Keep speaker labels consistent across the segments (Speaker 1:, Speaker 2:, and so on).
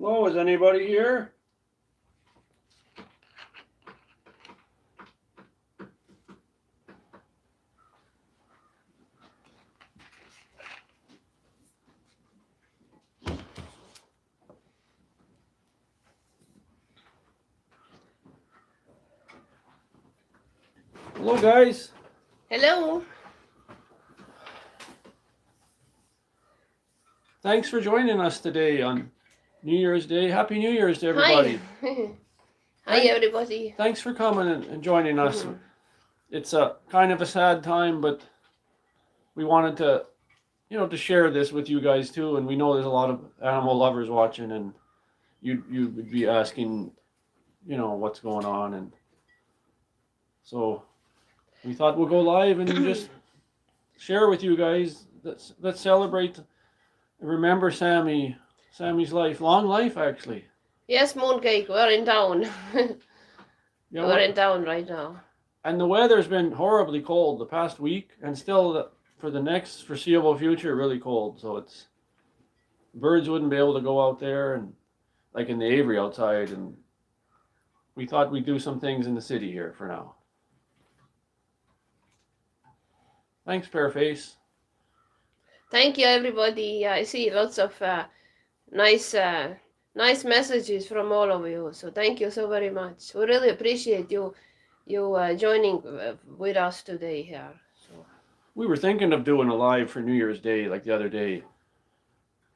Speaker 1: Hello, is anybody here? Hello, guys.
Speaker 2: Hello.
Speaker 1: Thanks for joining us today on New Year's Day. Happy New Year's to everybody.
Speaker 2: Hi. Hi, everybody.
Speaker 1: Thanks for coming and joining us.
Speaker 2: Mhm.
Speaker 1: It's a kind of a sad time, but we wanted to, to share this with you guys too. And we know there's a lot of animal lovers watching, and you would be asking, what's going on, and so we thought we'll go live and just share with you guys. Let's celebrate. Remember Sammy's life, long life actually.
Speaker 2: Yes, mooncake. We're in town.
Speaker 1: Yeah,
Speaker 2: we're in town right now.
Speaker 1: And the weather's been horribly cold the past week, and still for the next foreseeable future, really cold. So it's birds wouldn't be able to go out there and like in the aviary outside, and we thought we'd do some things in the city here for now. Thanks, Pearface.
Speaker 2: Thank you, everybody. I see lots of nice messages from all of you. So thank you so very much. We really appreciate you joining with us today here. So
Speaker 1: we were thinking of doing a live for New Year's Day like the other day,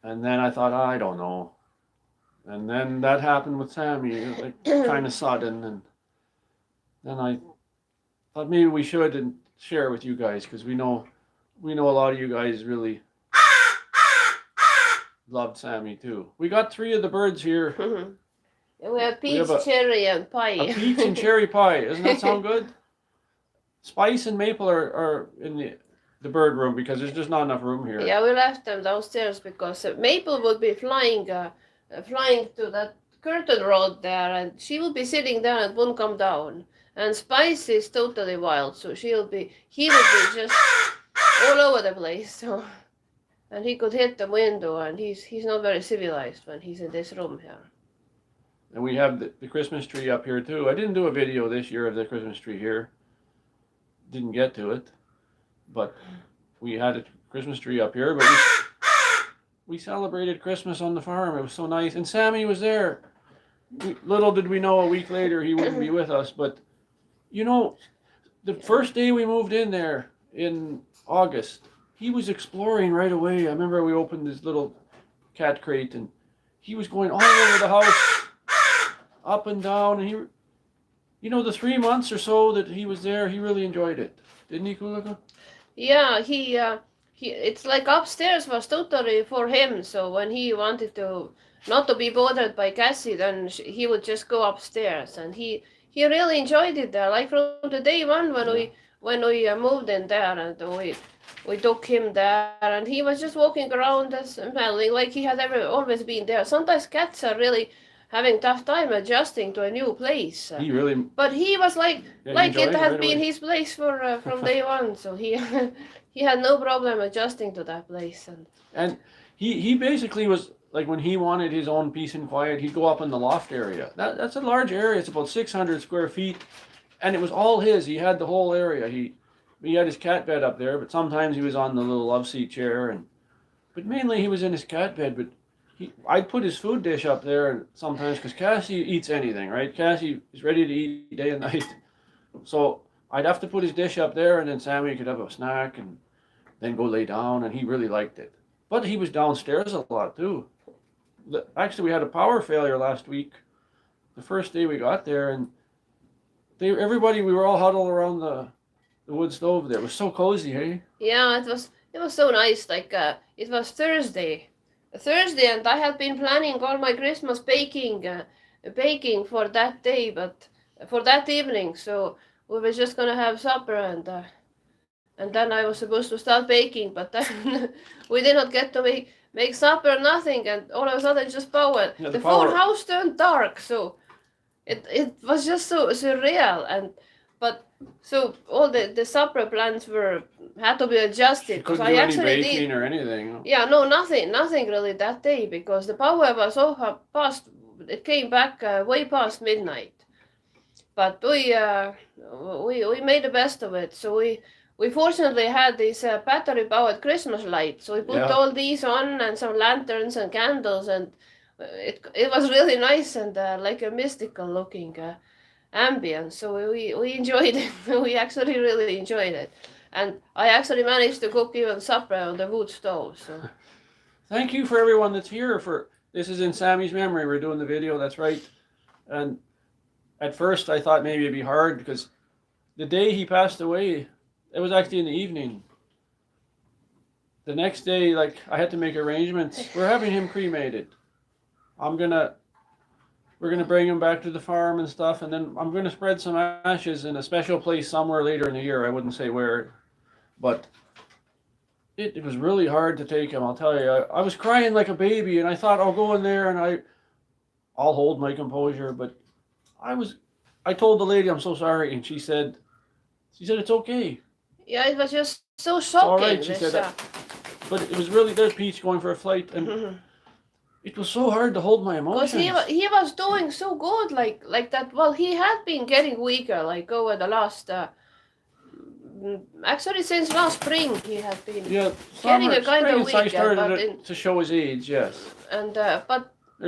Speaker 1: and then I thought, I don't know, and then that happened with Sammy, like kind of sudden, and then I thought maybe we should and share with you guys, because we know a lot of you guys really loved Sammy too. We got 3 of the birds here.
Speaker 2: We have peach, cherry, and pie.
Speaker 1: A peach and cherry pie. Doesn't that sound good? Spice and maple are in the bird room because there's just not enough room here.
Speaker 2: Yeah, we left them downstairs because maple would be flying to that curtain rod there, and she will be sitting there and won't come down. And Spice is totally wild, so he will be just all over the place. So, and he could hit the window, and he's not very civilized when he's in this room here.
Speaker 1: And we have the Christmas tree up here too. I didn't do a video this year of the Christmas tree here. Didn't get to it, but we had a Christmas tree up here. But we celebrated Christmas on the farm. It was so nice, and Sammy was there. Little did we know a week later he wouldn't be with us, but the first day we moved in there in August, he was exploring right away. I remember we opened this little cat crate, and he was going all over the house, up and down, and the 3 months or so that he was there, he really enjoyed it. Didn't he, Kulika?
Speaker 2: Yeah, he it's like upstairs was totally for him. So when he wanted to not to be bothered by Cassie, then he would just go upstairs, and he really enjoyed it there. Like from the day one when we moved in there, and we took him there, and he was just walking around and smelling like he had always been there. Sometimes cats are really having tough time adjusting to a new place. But he was like it had been his place for from day one, so he he had no problem adjusting to that place.
Speaker 1: And he basically was like, when he wanted his own peace and quiet, he'd go up in the loft area. That's a large area. It's about 600 square feet, and it was all his. He had the whole area. He had his cat bed up there, but sometimes he was on the little love seat chair, but mainly he was in his cat bed. But I'd put his food dish up there, and sometimes, because Cassie eats anything, right? Cassie is ready to eat day and night. So I'd have to put his dish up there, and then Sammy could have a snack and then go lay down, and he really liked it. But he was downstairs a lot too. Actually, we had a power failure last week, the first day we got there, and we were all huddled around the wood stove there. It was so cozy, hey?
Speaker 2: Yeah, it was so nice. Like it was Thursday, and I had been planning all my Christmas baking for that day, but for that evening. So we were just gonna have supper, and then I was supposed to start baking, but then we did not get to make supper, nothing, and all of a sudden just power.
Speaker 1: Yeah,
Speaker 2: the whole house turned dark, so it was just so surreal. But So all the supper plans had to be adjusted because
Speaker 1: Couldn't
Speaker 2: I
Speaker 1: do any
Speaker 2: actually
Speaker 1: baking
Speaker 2: did.
Speaker 1: or anything.
Speaker 2: Yeah, no, nothing really that day because the power was over past. It came back way past midnight. But we made the best of it. So we fortunately had these battery powered Christmas lights. So we put
Speaker 1: Yeah.
Speaker 2: all these on and some lanterns and candles, and it was really nice and like a mystical looking ambience. So we enjoyed it. We actually really enjoyed it, and I actually managed to cook even supper on the wood stove. So
Speaker 1: Thank you for everyone that's here. For this is in Sammy's memory. We're doing the video. That's right. And at first, I thought maybe it'd be hard because the day he passed away, it was actually in the evening. The next day, like I had to make arrangements. We're having him cremated. I'm gonna we're gonna bring him back to the farm and stuff, and then I'm gonna spread some ashes in a special place somewhere later in the year. I wouldn't say where, but it was really hard to take him. I'll tell you. I was crying like a baby, and I thought I'll go in there and I'll hold my composure. But I told the lady I'm so sorry, and she said it's okay.
Speaker 2: yeah, it was just so
Speaker 1: It's all
Speaker 2: shocking.
Speaker 1: right. She
Speaker 2: This
Speaker 1: said, but it was really there's Peach going for a flight, and it was so hard to hold my
Speaker 2: because
Speaker 1: emotions.
Speaker 2: he was doing so good, like that. Well, he had been getting weaker, like over the last. Actually, since last spring, he had been
Speaker 1: Yeah,
Speaker 2: getting
Speaker 1: summer,
Speaker 2: a kind
Speaker 1: spring
Speaker 2: of
Speaker 1: and summer
Speaker 2: weaker,
Speaker 1: started
Speaker 2: but in,
Speaker 1: to show his age. Yes,
Speaker 2: and
Speaker 1: there's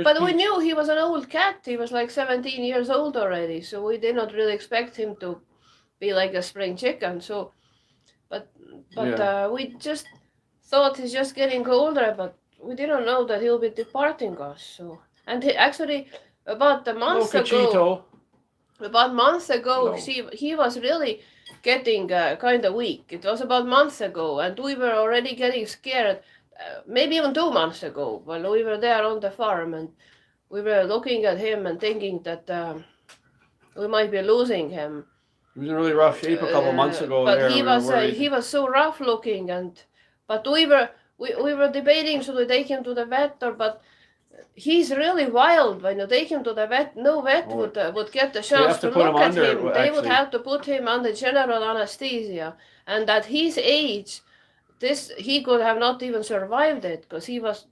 Speaker 2: but we
Speaker 1: Peach.
Speaker 2: knew he was an old cat. He was like 17 years old already, so we did not really expect him to be like a spring chicken. So, but
Speaker 1: Yeah,
Speaker 2: we just thought he's just getting older, but we didn't know that he'll be departing us. So, and he actually about a
Speaker 1: hello,
Speaker 2: month ago,
Speaker 1: Cachito. Hello.
Speaker 2: he was really getting kind of weak. It was about months ago, and we were already getting scared. Maybe even 2 months ago, when we were there on the farm, and we were looking at him and thinking that we might be losing him.
Speaker 1: He was in really rough shape a couple months ago.
Speaker 2: But
Speaker 1: There, we were worried.
Speaker 2: he was so rough looking, and but we were debating should we take him to the vet or but he's really wild. When you take him to the vet, no vet
Speaker 1: Oh,
Speaker 2: would get the
Speaker 1: they
Speaker 2: chance
Speaker 1: have to
Speaker 2: to
Speaker 1: put him
Speaker 2: look at
Speaker 1: under.
Speaker 2: him. They would
Speaker 1: Actually,
Speaker 2: have to put him under general anesthesia, and at his age, this he could have not even survived it because he was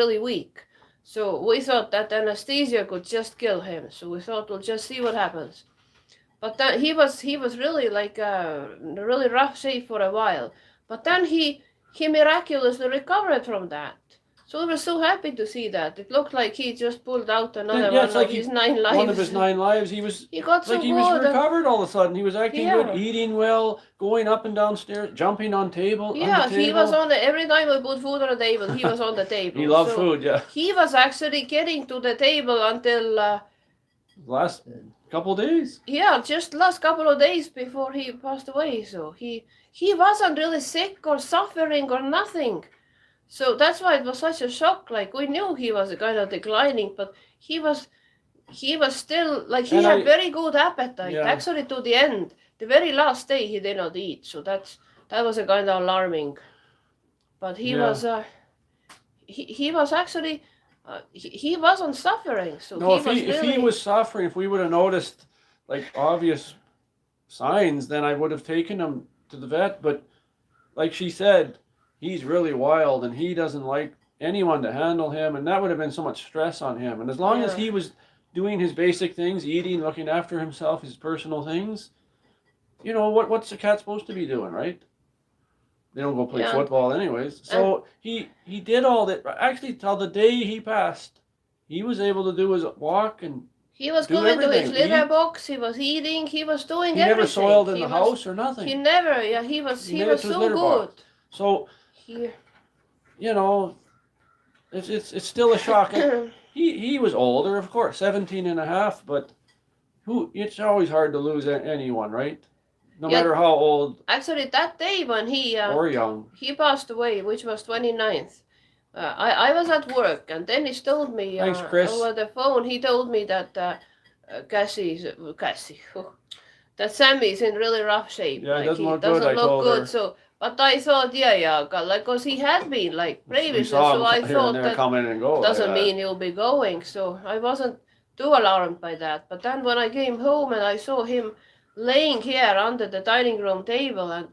Speaker 2: really weak. So we thought that anesthesia could just kill him. So we thought we'll just see what happens. But then he was really like really rough shape for a while. But then he miraculously recovered from that. So we were so happy to see that. It looked like he just pulled out another
Speaker 1: yeah,
Speaker 2: one
Speaker 1: it's like
Speaker 2: of his 9 lives.
Speaker 1: one of his 9 lives. He was
Speaker 2: He got so
Speaker 1: like he was
Speaker 2: good.
Speaker 1: recovered all of a sudden. He was acting good,
Speaker 2: Yeah.
Speaker 1: eating well, going up and down stairs, jumping on the
Speaker 2: Yeah, he was
Speaker 1: table.
Speaker 2: on the every time we put food on the table, he was on the table.
Speaker 1: He loved
Speaker 2: So
Speaker 1: food. Yeah,
Speaker 2: he was actually getting to the table until
Speaker 1: last couple days.
Speaker 2: yeah, just last couple of days before he passed away. So he wasn't really sick or suffering or nothing. So that's why it was such a shock. Like we knew he was kind of declining, but he was still like he
Speaker 1: And
Speaker 2: had very good appetite.
Speaker 1: Yeah.
Speaker 2: Actually, to the end, the very last day he did not eat. So that was a kind of alarming. But he
Speaker 1: Yeah.
Speaker 2: was he was actually he wasn't suffering. So
Speaker 1: No,
Speaker 2: he was
Speaker 1: if he
Speaker 2: really
Speaker 1: was suffering, if we would have noticed like obvious signs, then I would have taken him to the vet. But like she said, he's really wild and he doesn't like anyone to handle him, and that would have been so much stress on him. And as long as
Speaker 2: Yeah.
Speaker 1: he was doing his basic things, eating, looking after himself, his personal things, what's a cat supposed to be doing, right? They don't go play
Speaker 2: Yeah.
Speaker 1: football anyways. So he did all that. Actually, till the day he passed, he was able to do his walk, and
Speaker 2: he was
Speaker 1: do
Speaker 2: going to his
Speaker 1: everything.
Speaker 2: litter box. He was eating. He was doing
Speaker 1: he
Speaker 2: everything.
Speaker 1: never soiled in
Speaker 2: He
Speaker 1: the
Speaker 2: was-
Speaker 1: house or nothing.
Speaker 2: He never. Yeah, he was.
Speaker 1: He
Speaker 2: He
Speaker 1: made
Speaker 2: was
Speaker 1: it to his
Speaker 2: so
Speaker 1: litter
Speaker 2: good.
Speaker 1: box. So
Speaker 2: He,
Speaker 1: it's still a shock. And he was older, of course, 17 and a half, but it's always hard to lose anyone, right? No
Speaker 2: Yeah.
Speaker 1: matter how old
Speaker 2: actually, that day when
Speaker 1: or young.
Speaker 2: he passed away, which was 29th, I was at work, and Dennis told me
Speaker 1: Thanks, Chris.
Speaker 2: over the phone. He told me that Cassie, that Sammy's in really rough shape.
Speaker 1: Yeah, he
Speaker 2: like
Speaker 1: doesn't look good, I
Speaker 2: look
Speaker 1: told
Speaker 2: good.
Speaker 1: her.
Speaker 2: So, but I thought, like, cause he had been like
Speaker 1: We
Speaker 2: previously.
Speaker 1: saw
Speaker 2: So
Speaker 1: him
Speaker 2: I
Speaker 1: here and
Speaker 2: thought
Speaker 1: there
Speaker 2: that
Speaker 1: come in and go.
Speaker 2: doesn't
Speaker 1: like that.
Speaker 2: mean he'll be going. So I wasn't too alarmed by that. But then when I came home and I saw him laying here under the dining room table, and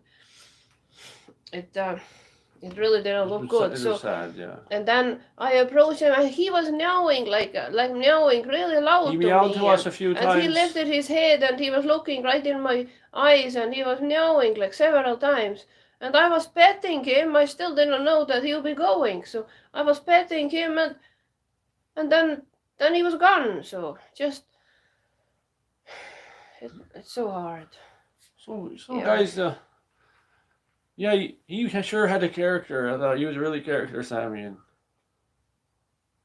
Speaker 2: it really didn't look good.
Speaker 1: It
Speaker 2: So
Speaker 1: was sad, yeah.
Speaker 2: and then I approached him, and he was meowing like meowing really loud
Speaker 1: He
Speaker 2: to
Speaker 1: meowed
Speaker 2: me,
Speaker 1: to us a few
Speaker 2: and he
Speaker 1: times.
Speaker 2: lifted his head, and he was looking right in my eyes, and he was meowing like several times. And I was petting him. I still didn't know that he'll be going, so I was petting him, and then he was gone. So just it's so hard.
Speaker 1: So
Speaker 2: Yeah.
Speaker 1: guys, yeah, he sure had a character. I thought he was a really character, Sammy,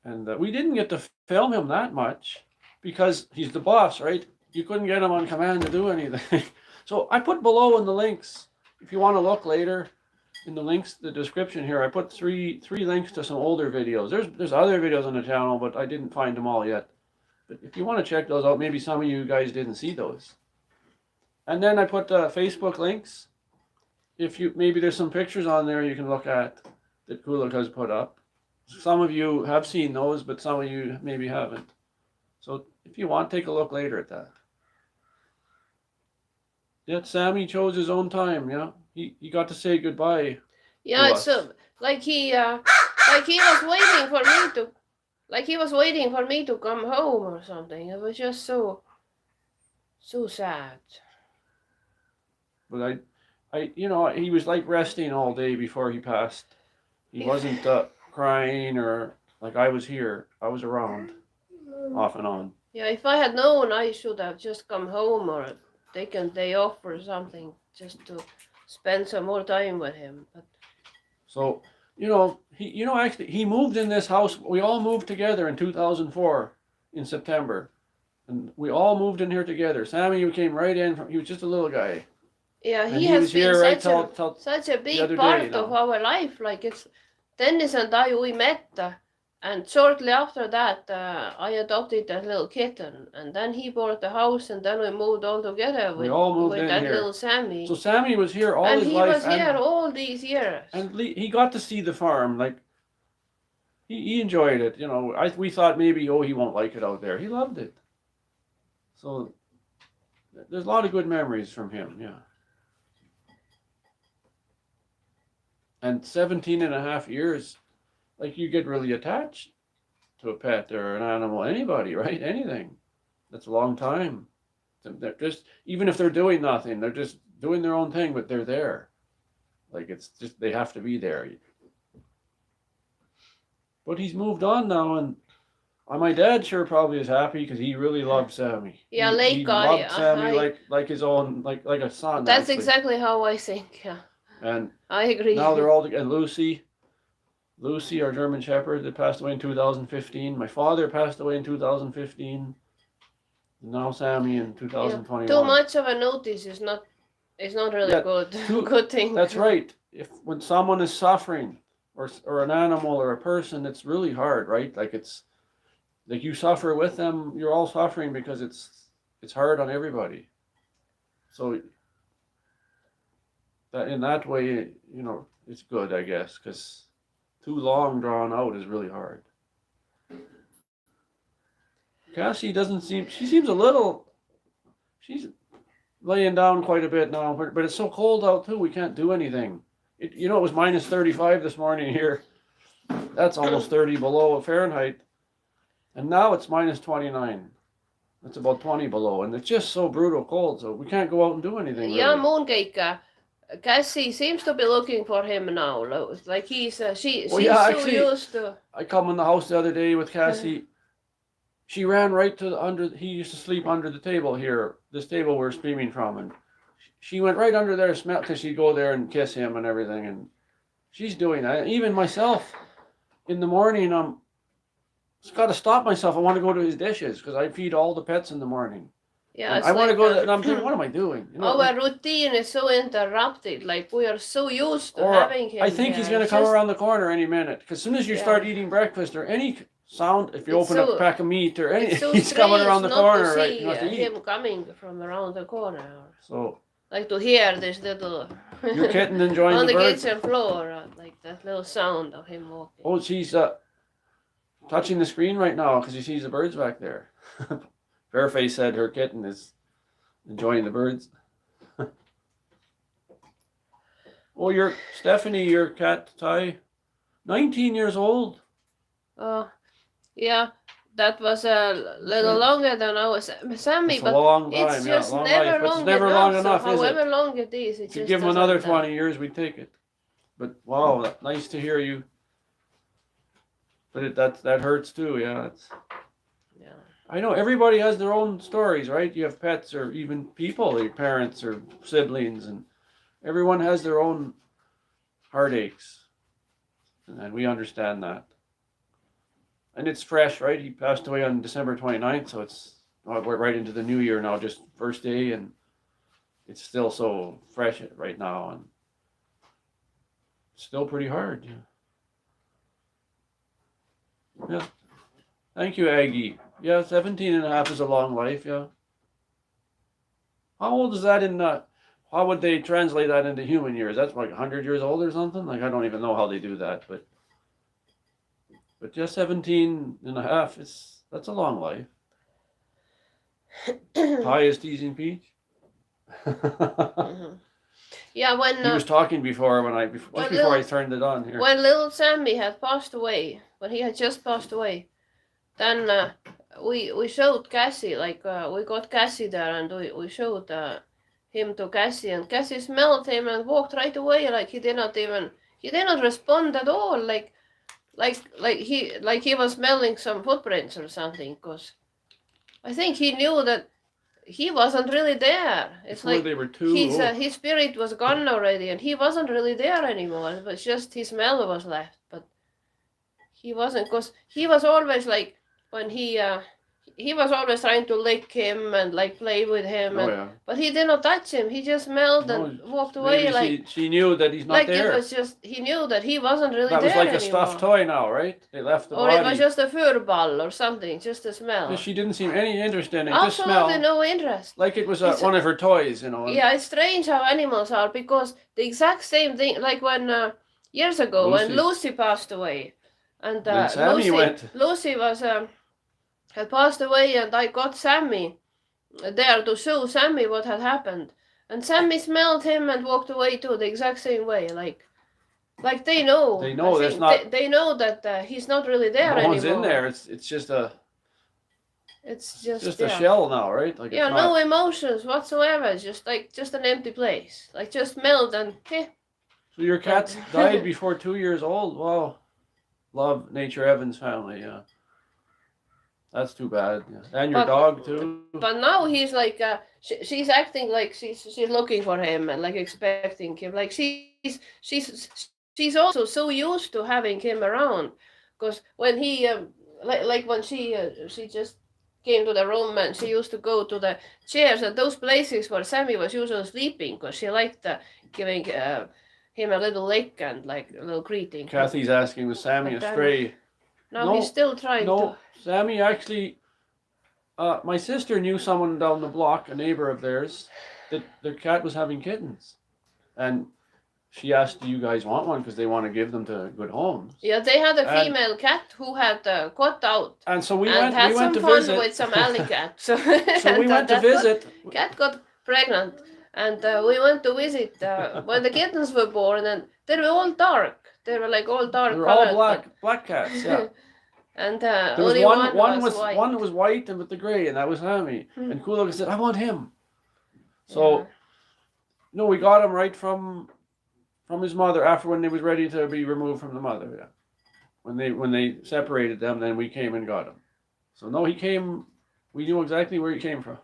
Speaker 1: and we didn't get to film him that much because he's the boss, right? You couldn't get him on command to do anything. So I put below in the links, if you want to look later, in the links, the description here, I put three links to some older videos. There's other videos on the channel, but I didn't find them all yet. But if you want to check those out, maybe some of you guys didn't see those. And then I put Facebook links. If you maybe there's some pictures on there you can look at that Kulak has put up. Some of you have seen those, but some of you maybe haven't. So if you want, take a look later at that. Yet Sammy chose his own time. Yeah, he got to say goodbye.
Speaker 2: Yeah, it's like he was waiting for me to, like he was waiting for me to come home or something. It was just so sad.
Speaker 1: But you know, he was like resting all day before he passed. He wasn't crying or like I was here. I was around off and on.
Speaker 2: Yeah, if I had known, I should have just come home or taken a day off or something just to spend some more time with him. But
Speaker 1: so, you know, actually he moved in this house. We all moved together in 2004 in September. And we all moved in here together. Sammy came right in he was just a little guy.
Speaker 2: yeah,
Speaker 1: And
Speaker 2: he has been
Speaker 1: right
Speaker 2: such a big part of our life. Like it's Dennis and I, we met, and shortly after that, I adopted that little kitten, and then he bought the house, and then we moved all together with that
Speaker 1: here.
Speaker 2: little Sammy.
Speaker 1: So Sammy was here all his life.
Speaker 2: And he was here all these years.
Speaker 1: And he got to see the farm. Like he enjoyed it. You know, we thought maybe he won't like it out there. He loved it. So there's a lot of good memories from him. Yeah. And 17 and a half years, like you get really attached to a pet or an animal, anybody, right? Anything. That's a long time. They're just, even if they're doing nothing, they're just doing their own thing, but they're there. Like it's just, they have to be there. But he's moved on now, and my dad sure probably is happy because he really loved Sammy.
Speaker 2: Yeah,
Speaker 1: he loved Sammy like his own, like a son.
Speaker 2: That's actually exactly how I think, yeah.
Speaker 1: And
Speaker 2: I agree.
Speaker 1: Now they're all together. And Lucy, our German Shepherd, that passed away in 2015. My father passed away in 2015. Now Sammy in 2021.
Speaker 2: Yeah. Too much of a notice is not really good. Good thing.
Speaker 1: That's right. When someone is suffering, or an animal or a person, it's really hard, right? Like it's like you suffer with them. You're all suffering because it's hard on everybody. So that in that way, you know, it's good, I guess, because too long drawn out is really hard. Cassie she seems a little, she's laying down quite a bit now, but it's so cold out too, we can't do anything. It was minus 35 this morning here. That's almost 30 below Fahrenheit. And now it's minus 29. It's about 20 below, and it's just so brutal cold, so we can't go out and do anything. Really.
Speaker 2: Yeah, Mooncake. Cassie seems to be looking for him now. Like she's so used to.
Speaker 1: I come in the house the other day with Cassie. She ran right to he used to sleep under the table here, this table we're streaming from, and she went right under there, because she'd go there and kiss him and everything, and she's doing that. Even myself, in the morning, I've got to stop myself. I want to go to his dishes because I feed all the pets in the morning.
Speaker 2: Yeah,
Speaker 1: I want to go there, and I'm thinking, what am I doing?
Speaker 2: Our routine is so interrupted. Like we are so used to having him.
Speaker 1: I think he's going to come around the corner any minute. Because as soon as you start eating breakfast or any sound, if you open up a pack of meat or anything, he's coming around the corner, right?
Speaker 2: He must him coming from around the corner.
Speaker 1: So,
Speaker 2: like to hear this little.
Speaker 1: Your kitten enjoying
Speaker 2: on
Speaker 1: the birds.
Speaker 2: kitchen floor, like that little sound of him walking.
Speaker 1: Oh, she's touching the screen right now because she sees the birds back there. Fairface said her kitten is enjoying the birds. Oh, your Stephanie, your cat Ty, 19 years old.
Speaker 2: Yeah, that was a little longer than our Sammy,
Speaker 1: It's a
Speaker 2: but
Speaker 1: long
Speaker 2: it's
Speaker 1: time,
Speaker 2: just
Speaker 1: long
Speaker 2: never
Speaker 1: life, but it's
Speaker 2: long
Speaker 1: never
Speaker 2: enough.
Speaker 1: long
Speaker 2: So
Speaker 1: enough, is
Speaker 2: however
Speaker 1: it?
Speaker 2: long it is, it
Speaker 1: If you
Speaker 2: just
Speaker 1: give him another
Speaker 2: doesn't,
Speaker 1: 20 years, we'd take it. But wow, nice to hear you. But that hurts too, yeah.
Speaker 2: Yeah.
Speaker 1: I know everybody has their own stories, right? You have pets or even people, your parents or siblings, and everyone has their own heartaches. And we understand that. And it's fresh, right? He passed away on December 29th, so we're right into the new year now, just first day, and it's still so fresh right now, and it's still pretty hard. Yeah. Thank you, Aggie. Yeah, 17 and a half is a long life, yeah. How old is that how would they translate that into human years? That's like 100 years old or something? Like, I don't even know how they do that, but just 17 and a half, that's a long life. Ty is teasing Peach.
Speaker 2: Mm-hmm. Yeah, when
Speaker 1: he was talking before before I turned it on here.
Speaker 2: When little Sammy had passed away, when he had just passed away, then we showed Cassie, like we got Cassie there, and we showed him to Cassie, and Cassie smelled him and walked right away, like he did not respond at all, like he was smelling some footprints or something, because I think he knew that he wasn't really there. It's
Speaker 1: before
Speaker 2: like
Speaker 1: they were two.
Speaker 2: his spirit was gone already, and he wasn't really there anymore. It was just his smell was left, but he wasn't, because he was always like, when he was always trying to lick him and like play with him, but he did not touch him. He just smelled and walked away.
Speaker 1: Maybe
Speaker 2: like
Speaker 1: she knew that he's not
Speaker 2: like
Speaker 1: there.
Speaker 2: It was just, he knew that he wasn't really
Speaker 1: that
Speaker 2: there
Speaker 1: was like
Speaker 2: anymore.
Speaker 1: a stuffed toy now, right? They left the
Speaker 2: or
Speaker 1: body.
Speaker 2: It was just a fur ball or something, just a smell.
Speaker 1: She didn't seem any interest in it.
Speaker 2: Absolutely
Speaker 1: just
Speaker 2: no interest.
Speaker 1: Like it was one of her toys,
Speaker 2: Yeah, it's strange how animals are, because the exact same thing, like when years ago when Lucy passed away, and Lucy was had passed away, and I got Sammy there to show Sammy what had happened, and Sammy smelled him and walked away too, the exact same way, like they know. They know that's not. They know that he's not really there anymore. No one's in there.
Speaker 1: It's just a.
Speaker 2: It's just
Speaker 1: a shell now, right? Like
Speaker 2: yeah, no emotions whatsoever. Just an empty place. Like just smelled and.
Speaker 1: So your cat died before 2 years old. Wow, love Nature Evans family. Yeah, that's too bad. Yeah. And your dog too.
Speaker 2: But now he's like, she's acting like she's looking for him and like expecting him. Like she's also so used to having him around, because when he when she just came to the room, and she used to go to the chairs at those places where Sammy was usually sleeping, because she liked giving him a little lick and like a little greeting.
Speaker 1: Kathy's asking, was Sammy a stray?
Speaker 2: No, he's still trying to.
Speaker 1: Sammy actually, my sister knew someone down the block, a neighbor of theirs, that their cat was having kittens. And she asked, do you guys want one? Because they want to give them to good homes.
Speaker 2: Yeah, they had a female cat who had got out.
Speaker 1: And so we
Speaker 2: went to visit. With some alley cats. So
Speaker 1: we went to visit.
Speaker 2: Cat got pregnant. And we went to visit when the kittens were born, and they were all dark. They were like all dark.
Speaker 1: They were all black cats, yeah.
Speaker 2: And
Speaker 1: there was
Speaker 2: only one was white.
Speaker 1: One was white and with the gray, and that was Sammy. And Kulak said, I want him. So, no, we got him right from his mother after when they was ready to be removed from the mother. Yeah, when they separated them, then we came and got him. So no, he came. We knew exactly where he came from.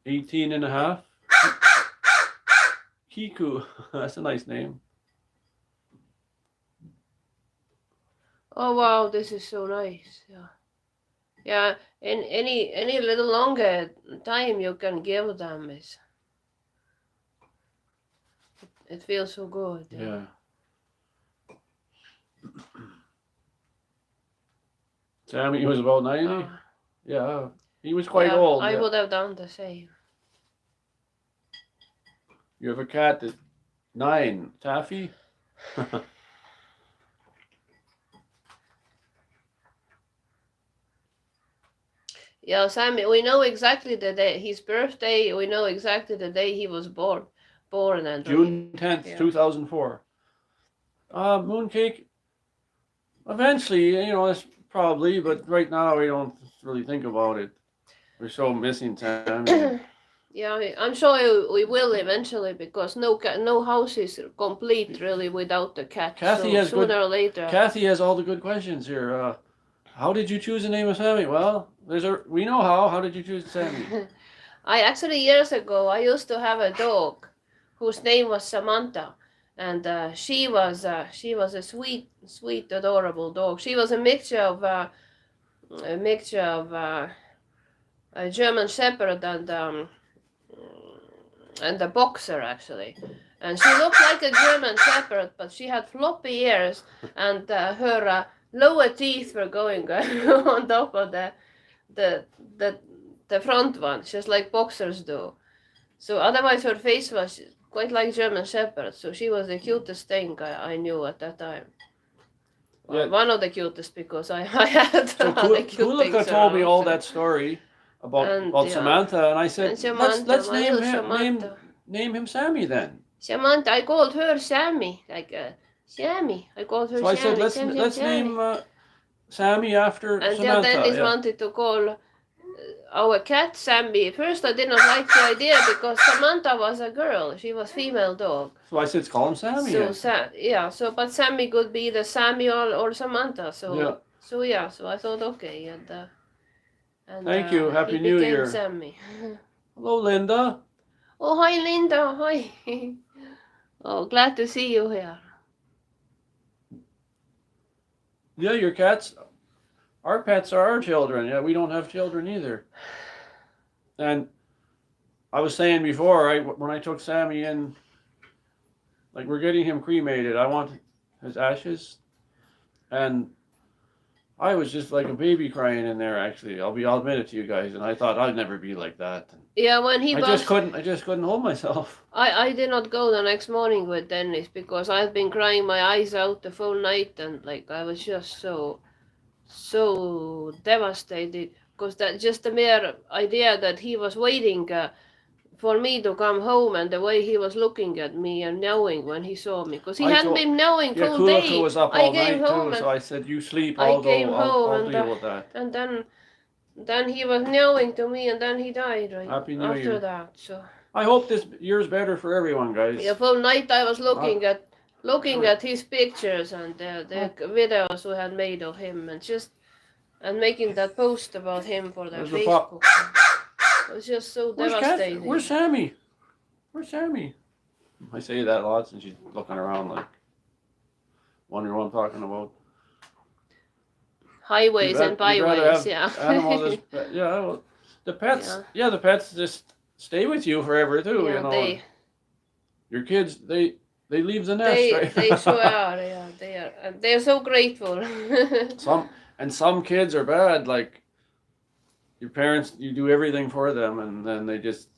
Speaker 1: $18 and a half. Kiku, that's a nice name.
Speaker 2: Oh wow, this is so nice. Yeah, yeah. In any little longer time you can give them is. It feels so good.
Speaker 1: Yeah. Sammy was about 90. Yeah, he was quite old.
Speaker 2: I would have done the same.
Speaker 1: You have a cat that's 9, Taffy.
Speaker 2: Yeah, Sammy. We know exactly the day his birthday. We know exactly the day he was born and
Speaker 1: June 10th,
Speaker 2: yeah.
Speaker 1: 2004. Mooncake. Eventually, it's probably, but right now we don't really think about it. We're so missing Sammy.
Speaker 2: Yeah, I'm sure we will eventually because no house is complete really without the cat.
Speaker 1: Kathy
Speaker 2: So
Speaker 1: has
Speaker 2: sooner or later.
Speaker 1: Kathy has all the good questions here. How did you choose the name of Sammy? Well, we know how. How did you choose Sammy?
Speaker 2: I actually years ago I used to have a dog, whose name was Samantha, and she was a sweet adorable dog. She was a mixture of a German Shepherd and a boxer actually. And she looked like a German Shepherd, but she had floppy ears, and her lower teeth were going on top of the the the front one, just like boxers do. So otherwise, her face was quite like German Shepherd. So she was the cutest thing I knew at that time. Well,
Speaker 1: Yeah.
Speaker 2: one of the cutest because I had
Speaker 1: So
Speaker 2: other cute
Speaker 1: Kulika
Speaker 2: things
Speaker 1: told me
Speaker 2: around,
Speaker 1: all
Speaker 2: so.
Speaker 1: that story about
Speaker 2: And
Speaker 1: Samantha, and I said,
Speaker 2: and Samantha,
Speaker 1: let's
Speaker 2: my
Speaker 1: name
Speaker 2: little
Speaker 1: him
Speaker 2: Samantha.
Speaker 1: name him Sammy then.
Speaker 2: Samantha, I called her Sammy, like Sammy. I called her
Speaker 1: So I said,
Speaker 2: Sammy.
Speaker 1: let's
Speaker 2: Sammy.
Speaker 1: name Sammy after
Speaker 2: And the
Speaker 1: Samantha.
Speaker 2: Dennis
Speaker 1: Yeah.
Speaker 2: wanted to call our cat Sammy. First, I didn't like the idea because Samantha was a girl. She was female dog.
Speaker 1: So I said, call him Sammy.
Speaker 2: So but Sammy could be the Samuel or Samantha. So
Speaker 1: yeah.
Speaker 2: So I thought okay, and
Speaker 1: Thank you. Happy New Year.
Speaker 2: Sammy.
Speaker 1: Hello, Linda.
Speaker 2: Oh, hi, Linda. Hi. Oh, glad to see you here.
Speaker 1: Yeah, your cats. Our pets are our children. Yeah, we don't have children either. And I was saying before, when I took Sammy in, like we're getting him cremated. I want his ashes, and I was just like a baby crying in there. Actually, I'll admit it to you guys. And I thought I'd never be like that.
Speaker 2: Yeah, when he
Speaker 1: I just couldn't hold myself.
Speaker 2: I did not go the next morning with Dennis because I've been crying my eyes out the full night, and like I was just so devastated because that just the mere idea that he was waiting for me to come home, and the way he was looking at me and knowing when he saw me, because he hadn't been knowing
Speaker 1: Yeah,
Speaker 2: full day.
Speaker 1: Kulika was up all night too, so I said, "You sleep. I'll deal with that."
Speaker 2: And then he was knowing to me, and then he died right
Speaker 1: Happy New
Speaker 2: after
Speaker 1: Year.
Speaker 2: that. So
Speaker 1: I hope this year's better for everyone, guys.
Speaker 2: the full night I was looking at his pictures and the videos we had made of him, and making that post about him for the Facebook. It was just so devastating.
Speaker 1: Where's Sammy? Where's Sammy? I say that a lot, and she's looking around like, wondering what I'm talking about.
Speaker 2: Highways and byways, yeah.
Speaker 1: Animals, well, the pets, the pets just stay with you forever too.
Speaker 2: Yeah,
Speaker 1: your kids, they leave the nest, right?
Speaker 2: They sure are. Yeah, they are. And they're so grateful.
Speaker 1: Some kids are bad. Like your parents, you do everything for them, and then they just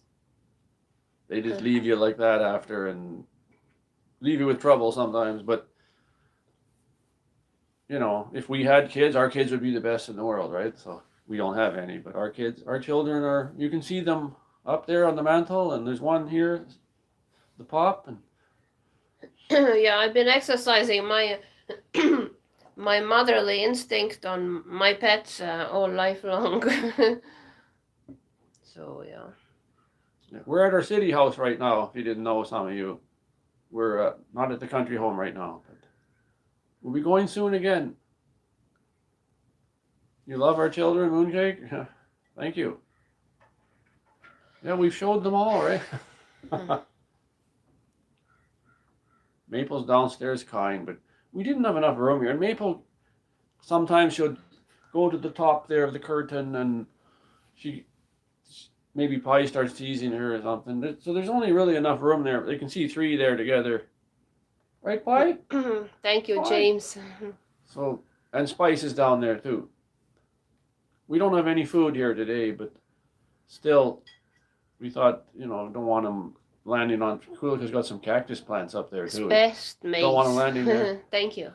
Speaker 1: leave you like that after, and leave you with trouble sometimes. But if we had kids, our kids would be the best in the world, right? So we don't have any, but our children are. You can see them up there on the mantle, and there's one here, the pop, and.
Speaker 2: Yeah, I've been exercising my my motherly instinct on my pets all life long. So yeah.
Speaker 1: We're at our city house right now. If you didn't know, some of you, we're not at the country home right now, but we'll be going soon again. You love our children, Mooncake? Thank you. Yeah, we've showed them all, right? Maple's downstairs kind, but we didn't have enough room here. And Maple sometimes she'll go to the top there of the curtain, and maybe Pie starts teasing her or something. So there's only really enough room there. They can see three there together. Right, Pie?
Speaker 2: Thank you, James.
Speaker 1: So, and Spice is down there too. We don't have any food here today, but still, we thought, don't want them landing on. Kulika's got some cactus plants up there too.
Speaker 2: Best mates.
Speaker 1: Don't want them landing there.
Speaker 2: Thank you.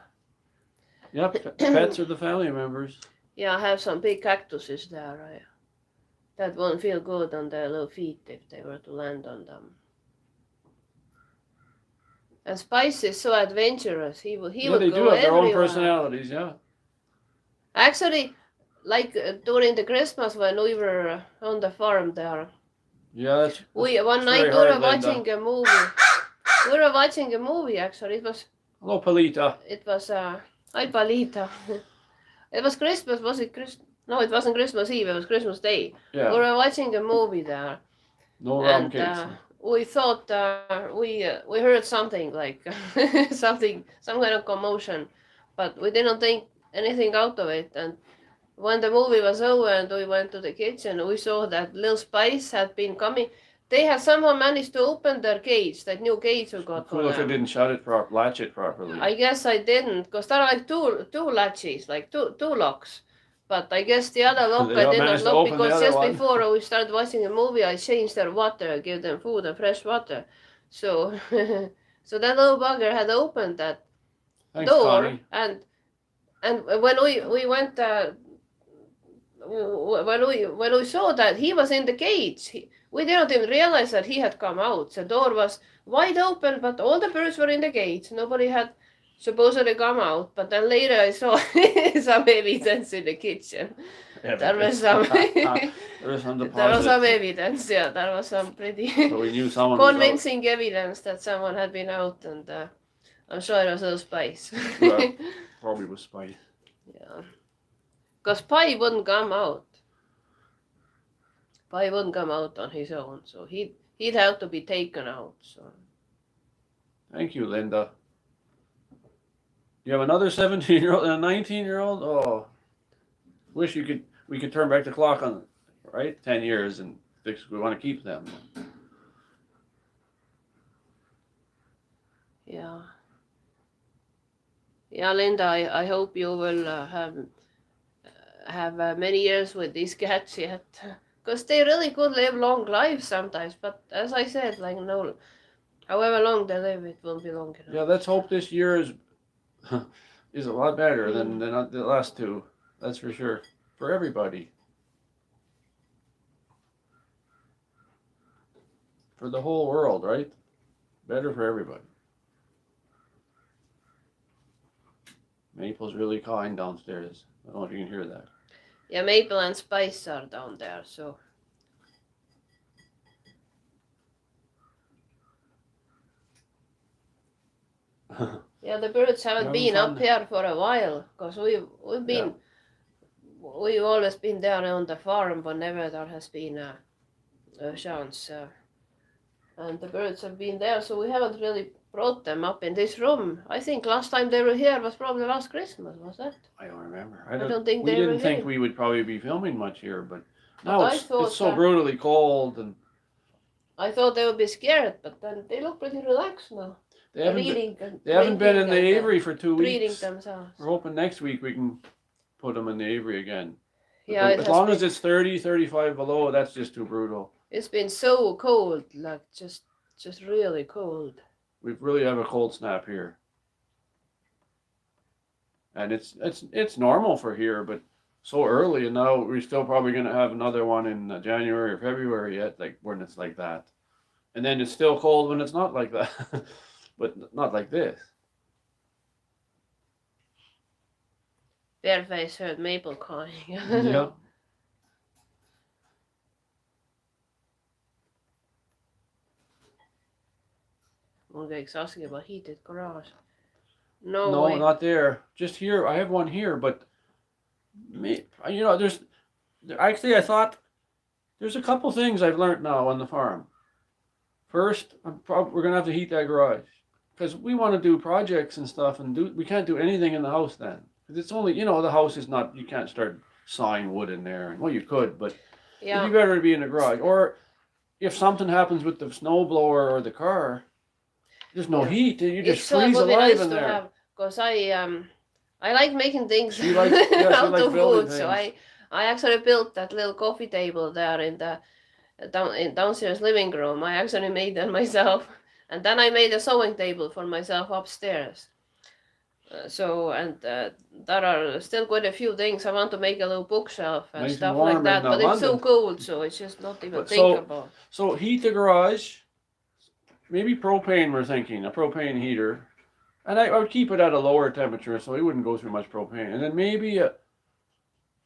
Speaker 1: Yep, pets are the family members.
Speaker 2: Yeah, I have some big cactuses there, right? that won't feel good on their little feet if they were to land on them. And Spice is so adventurous. He would
Speaker 1: they
Speaker 2: go
Speaker 1: do have their own
Speaker 2: everywhere.
Speaker 1: personalities. Yeah.
Speaker 2: Actually, like during the Christmas when we were on the farm there.
Speaker 1: Yeah, that's
Speaker 2: One night
Speaker 1: very
Speaker 2: we were
Speaker 1: hard, Linda.
Speaker 2: watching a movie. We were watching a movie actually.
Speaker 1: Hello, Palita.
Speaker 2: It was Hi Palita. It was Christmas, was it Christmas? No, it wasn't Christmas Eve, it was Christmas Day.
Speaker 1: Yeah.
Speaker 2: We were watching a movie there.
Speaker 1: No rum cakes.
Speaker 2: We thought we heard something like some kind of commotion, but we didn't think anything out of it. And when the movie was over and we went to the kitchen, we saw that little Spice had been coming. They had somehow managed to open their cage, that new cage we got for
Speaker 1: Cool if I
Speaker 2: them.
Speaker 1: didn't latch it properly.
Speaker 2: I guess I didn't, because there are like two latches, like two locks. But I guess the other lock
Speaker 1: They
Speaker 2: I did
Speaker 1: managed
Speaker 2: not
Speaker 1: to
Speaker 2: lock
Speaker 1: open the
Speaker 2: because
Speaker 1: other
Speaker 2: just
Speaker 1: one.
Speaker 2: before we started watching the movie, I changed their water, gave them food and fresh water. So, so that little bugger had opened that
Speaker 1: Thanks,
Speaker 2: door,
Speaker 1: Connie.
Speaker 2: and when we went when we saw that he was in the cage, we didn't even realize that he had come out. The door was wide open, but all the birds were in the cage. Nobody had supposedly come out. But then later I saw some evidence in the kitchen. There was some there was some evidence. Yeah, there was some pretty
Speaker 1: So we knew someone
Speaker 2: convincing evidence that someone had been out, and I'm sure it was a Spice.
Speaker 1: Well, probably was Spice.
Speaker 2: Yeah. Because Pi wouldn't come out. Pi wouldn't come out on his own, so he'd have to be taken out. So.
Speaker 1: Thank you, Linda. You have another 17-year-old and a 19-year-old? Oh, wish we could turn back the clock on, right? 10 years and fix. We want to keep them.
Speaker 2: Yeah. Yeah, Linda, I hope you will have many years with these cats yet. Because they really could live long lives sometimes. But as I said, like, no, however long they live, it won't be long enough.
Speaker 1: Yeah, let's hope this year is a lot better than the last two. That's for sure. For everybody. For the whole world, right? Better for everybody. Maple's really cawing downstairs. I don't know if you can hear that.
Speaker 2: Yeah, Maple and Spice are down there, so. Yeah, the birds haven't been up here for a while, because we've always been down on the farm whenever there has been a chance, and the birds have been there, so we haven't really brought them up in this room. I think last time they were here was probably last Christmas, was that?
Speaker 1: I don't remember.
Speaker 2: I don't think
Speaker 1: we
Speaker 2: they were
Speaker 1: didn't think
Speaker 2: here.
Speaker 1: we would probably be filming much here, but now
Speaker 2: I
Speaker 1: it's
Speaker 2: thought
Speaker 1: so brutally cold, and
Speaker 2: I thought they would be scared, but then they look pretty relaxed now.
Speaker 1: they haven't been in the aviary for 2
Speaker 2: breeding
Speaker 1: weeks.
Speaker 2: themselves.
Speaker 1: We're hoping next week we can put them in the aviary again.
Speaker 2: Yeah,
Speaker 1: as long as it's 30, 35 below, that's just too brutal.
Speaker 2: It's been so cold, like just really cold.
Speaker 1: We really have a cold snap here, and it's normal for here, but so early, and now we're still probably going to have another one in January or February yet, like when it's like that, and then it's still cold when it's not like that, but not like this.
Speaker 2: Bareface heard Maple crying.
Speaker 1: Yeah.
Speaker 2: Mulgake's asking about heated garage. No way.
Speaker 1: Not there. Just here. I have one here, but there's actually I thought there's a couple things I've learned now on the farm. First, we're gonna have to heat that garage because we want to do projects and stuff, and we can't do anything in the house then. It's only the house is not, you can't start sawing wood in there. Well, you could, but it'd be better to be in the garage. Or if something happens with the snowblower or the car, there's no heat. You just freeze alive in there.
Speaker 2: Because I like making things
Speaker 1: out
Speaker 2: of wood, so I actually built that little coffee table there in the downstairs living room. I actually made that myself, and then I made a sewing table for myself upstairs. There are still quite a few things. I want to make a little bookshelf and
Speaker 1: Nice and
Speaker 2: stuff
Speaker 1: warm
Speaker 2: like that,
Speaker 1: in
Speaker 2: but it's so
Speaker 1: London.
Speaker 2: cold, so it's just not even
Speaker 1: But
Speaker 2: thinkable.
Speaker 1: so heat the garage. Maybe propane. We're thinking a propane heater, and I would keep it at a lower temperature so he wouldn't go through much propane. And then maybe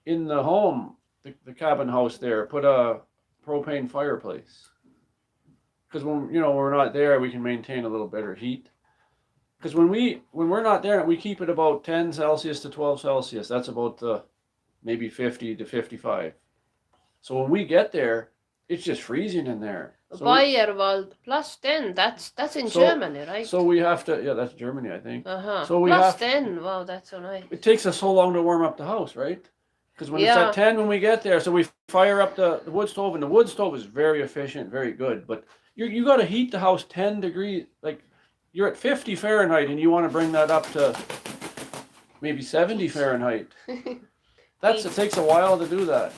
Speaker 1: in the home, the cabin house there, put a propane fireplace. Because when we're not there, we can maintain a little better heat. Because when we're not there, we keep it about 10 Celsius to 12 Celsius. That's about maybe 50 to 55. So when we get there, it's just freezing in there. So
Speaker 2: Bayerwald +10. That's in
Speaker 1: so
Speaker 2: Germany, right?
Speaker 1: so we have to. Yeah, that's Germany, I think.
Speaker 2: So we +10. Wow, that's so nice.
Speaker 1: It takes us so long to warm up the house, right? Because when it's
Speaker 2: Yeah.
Speaker 1: at 10 when we get there, so we fire up the wood stove, and the wood stove is very efficient, very good. But you got to heat the house 10 degrees. Like you're at 50 Fahrenheit, and you want to bring that up to maybe 70 Fahrenheit. It takes a while to do that.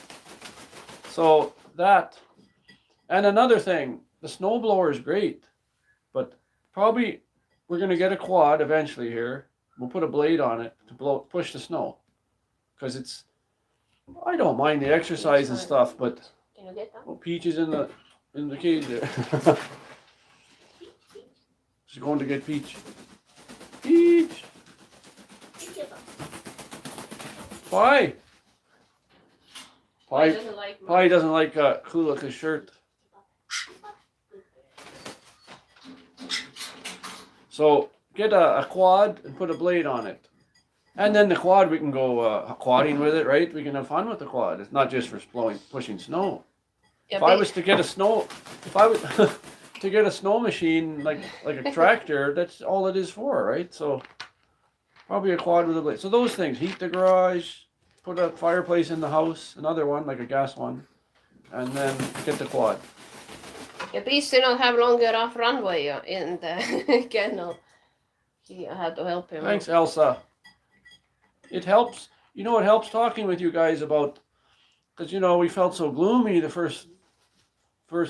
Speaker 1: So that, and another thing, the snowblower is great, but probably we're gonna get a quad eventually here. We'll put a blade on it to push the snow, because I don't mind the exercise and stuff, but
Speaker 2: Can you get that?
Speaker 1: Peach is in the cage there. She's going to get Peach. Peach. Why? Pie doesn't like Kulika's shirt. So get a quad and put a blade on it. And then the quad, we can go quadding with it, right? We can have fun with the quad. It's not just for pushing snow.
Speaker 2: Yeah,
Speaker 1: if I was to get to get a snow machine like a tractor, that's all it is for, right? So probably a quad with a blade. So those things, heat the garage, put a fireplace in the house, another one, like a gas one, and then get the quad.
Speaker 2: Yeah, please do not have longer off runway in the kennel. I had to help him.
Speaker 1: Thanks, Elsa. It helps, it helps talking with you guys about, because, we felt so gloomy the first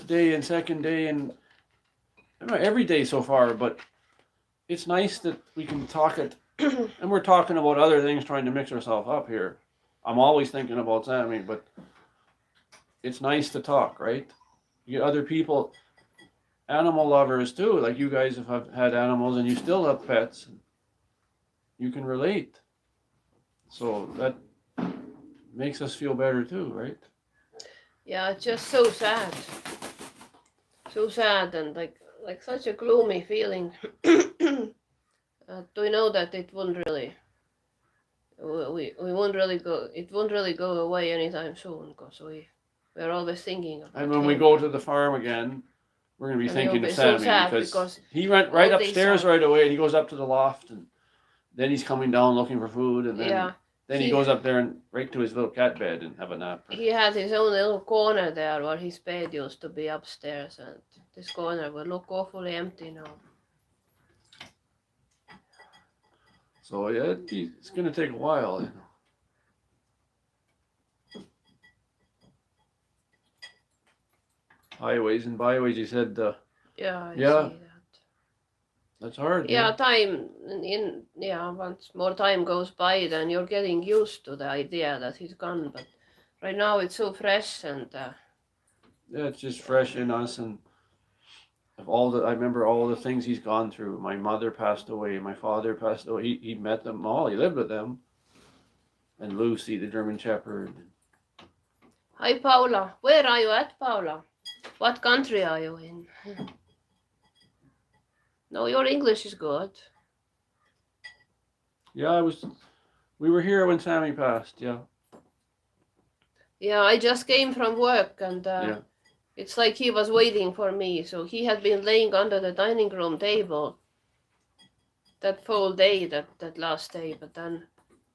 Speaker 1: day and second day and every day so far, but it's nice that we can talk it, and we're talking about other things, trying to mix ourselves up here. I'm always thinking about Sammy, but it's nice to talk, right? You get other people, animal lovers too, like you guys have had animals and you still have pets. You can relate. So that makes us feel better too, right?
Speaker 2: Yeah, it's just so sad. So sad and like such a gloomy feeling. Do we know that it won't really we won't really go, it won't really go away anytime soon, because we're always thinking about
Speaker 1: And when we go to the farm again, we're going to be thinking of Sammy,
Speaker 2: so
Speaker 1: because he went right upstairs right away, and he goes up to the loft, and then he's coming down looking for food, and then he goes up there and right to his little cat bed and have a nap.
Speaker 2: He had his own little corner there where his bed used to be upstairs, and this corner will look awfully empty now.
Speaker 1: So yeah, it's going to take a while. Highways and byways, you said.
Speaker 2: Yeah, I see that.
Speaker 1: That's hard.
Speaker 2: Yeah, once more time goes by, then you're getting used to the idea that he's gone. But right now it's so fresh, and
Speaker 1: it's just fresh in us, and I remember all the things he's gone through. My mother passed away. My father passed away. He met them all. He lived with them. And Lucy, the German Shepherd.
Speaker 2: Hi, Paula. Where are you at, Paula? What country are you in? No, your English is good.
Speaker 1: Yeah, we were here when Sammy passed, yeah.
Speaker 2: Yeah, I just came from work, and it's like he was waiting for me. So he had been laying under the dining room table that full day, that last day. But then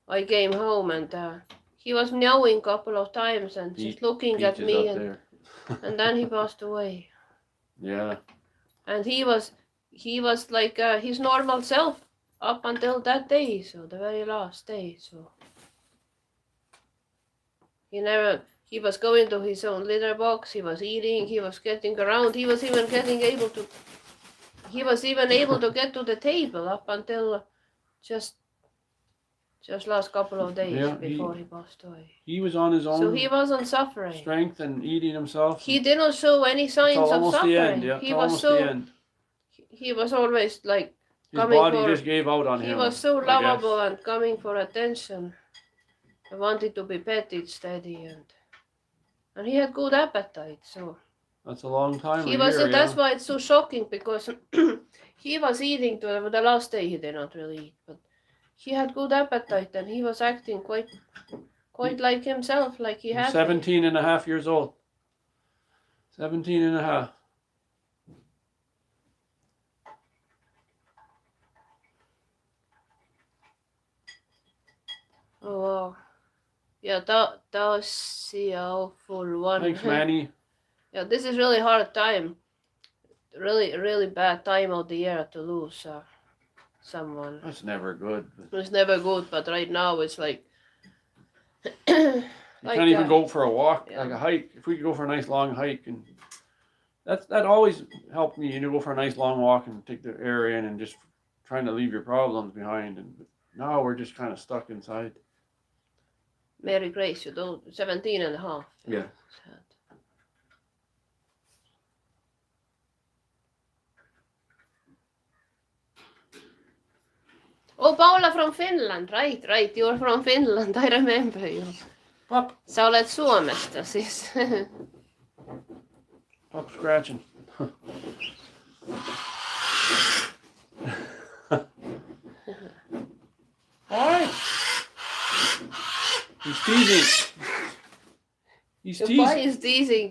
Speaker 2: I came home, and he was meowing a couple of times and just looking at me, and then he passed away.
Speaker 1: Yeah.
Speaker 2: And he was like his normal self up until that day, so the very last day. So he was going to his own litter box, he was eating, he was getting around, he was even able to get to the table up until just Just last couple of days
Speaker 1: Yeah,
Speaker 2: before he passed away.
Speaker 1: He was on his own
Speaker 2: So he wasn't suffering.
Speaker 1: strength and eating himself.
Speaker 2: He didn't show any signs
Speaker 1: Till
Speaker 2: of
Speaker 1: almost
Speaker 2: suffering.
Speaker 1: the end, yeah.
Speaker 2: He
Speaker 1: Till
Speaker 2: was
Speaker 1: almost
Speaker 2: so
Speaker 1: the end.
Speaker 2: he was always like
Speaker 1: His
Speaker 2: coming
Speaker 1: body
Speaker 2: for.
Speaker 1: just gave out on him.
Speaker 2: He was so
Speaker 1: I
Speaker 2: lovable
Speaker 1: guess.
Speaker 2: and coming for attention. He wanted to be petted steady and he had good appetite. So
Speaker 1: That's a long time.
Speaker 2: he
Speaker 1: a
Speaker 2: was.
Speaker 1: year,
Speaker 2: That's
Speaker 1: yeah.
Speaker 2: why it's so shocking because he was eating to the last day. He did not really eat, but he had good appetite and he was acting quite like himself, like he had
Speaker 1: 17 and a half years old. 17 and a half.
Speaker 2: Oh wow. Yeah, that was the awful one.
Speaker 1: Thanks, Manny.
Speaker 2: Yeah, this is really hard time. Really bad time of the year to lose someone.
Speaker 1: That's never good.
Speaker 2: It's never good, but right now it's like
Speaker 1: You can't even go for a walk,
Speaker 2: yeah.
Speaker 1: like a hike. If we could go for a nice long hike, and that always helped me. Go for a nice long walk and take the air in, and just trying to leave your problems behind. And now we're just kind of stuck inside.
Speaker 2: Mary Grace, you don't 17 and a half.
Speaker 1: Yeah.
Speaker 2: Sad. Oh, Paula from Finland, right. You're from Finland, I remember you.
Speaker 1: Pup.
Speaker 2: Sä olet Suomesta siis.
Speaker 1: Pup scratching. Why? He's teasing. He's
Speaker 2: The boy
Speaker 1: teasing.
Speaker 2: is teasing.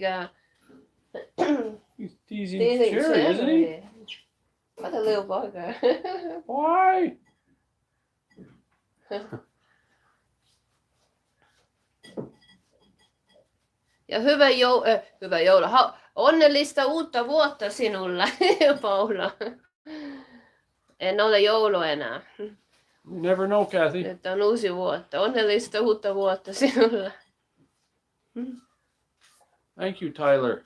Speaker 1: He's teasing
Speaker 2: Teasing
Speaker 1: Sherry, isn't he?
Speaker 2: Sherry. What a little bugger.
Speaker 1: Why?
Speaker 2: Ja hyvä joulu. Onnellista uutta vuotta sinulle, Paula. En ole joulu enää.
Speaker 1: You never know, Kathy.
Speaker 2: Nyt on uusi vuotta. Onnellista uutta vuotta sinulle.
Speaker 1: Thank you, Tyler.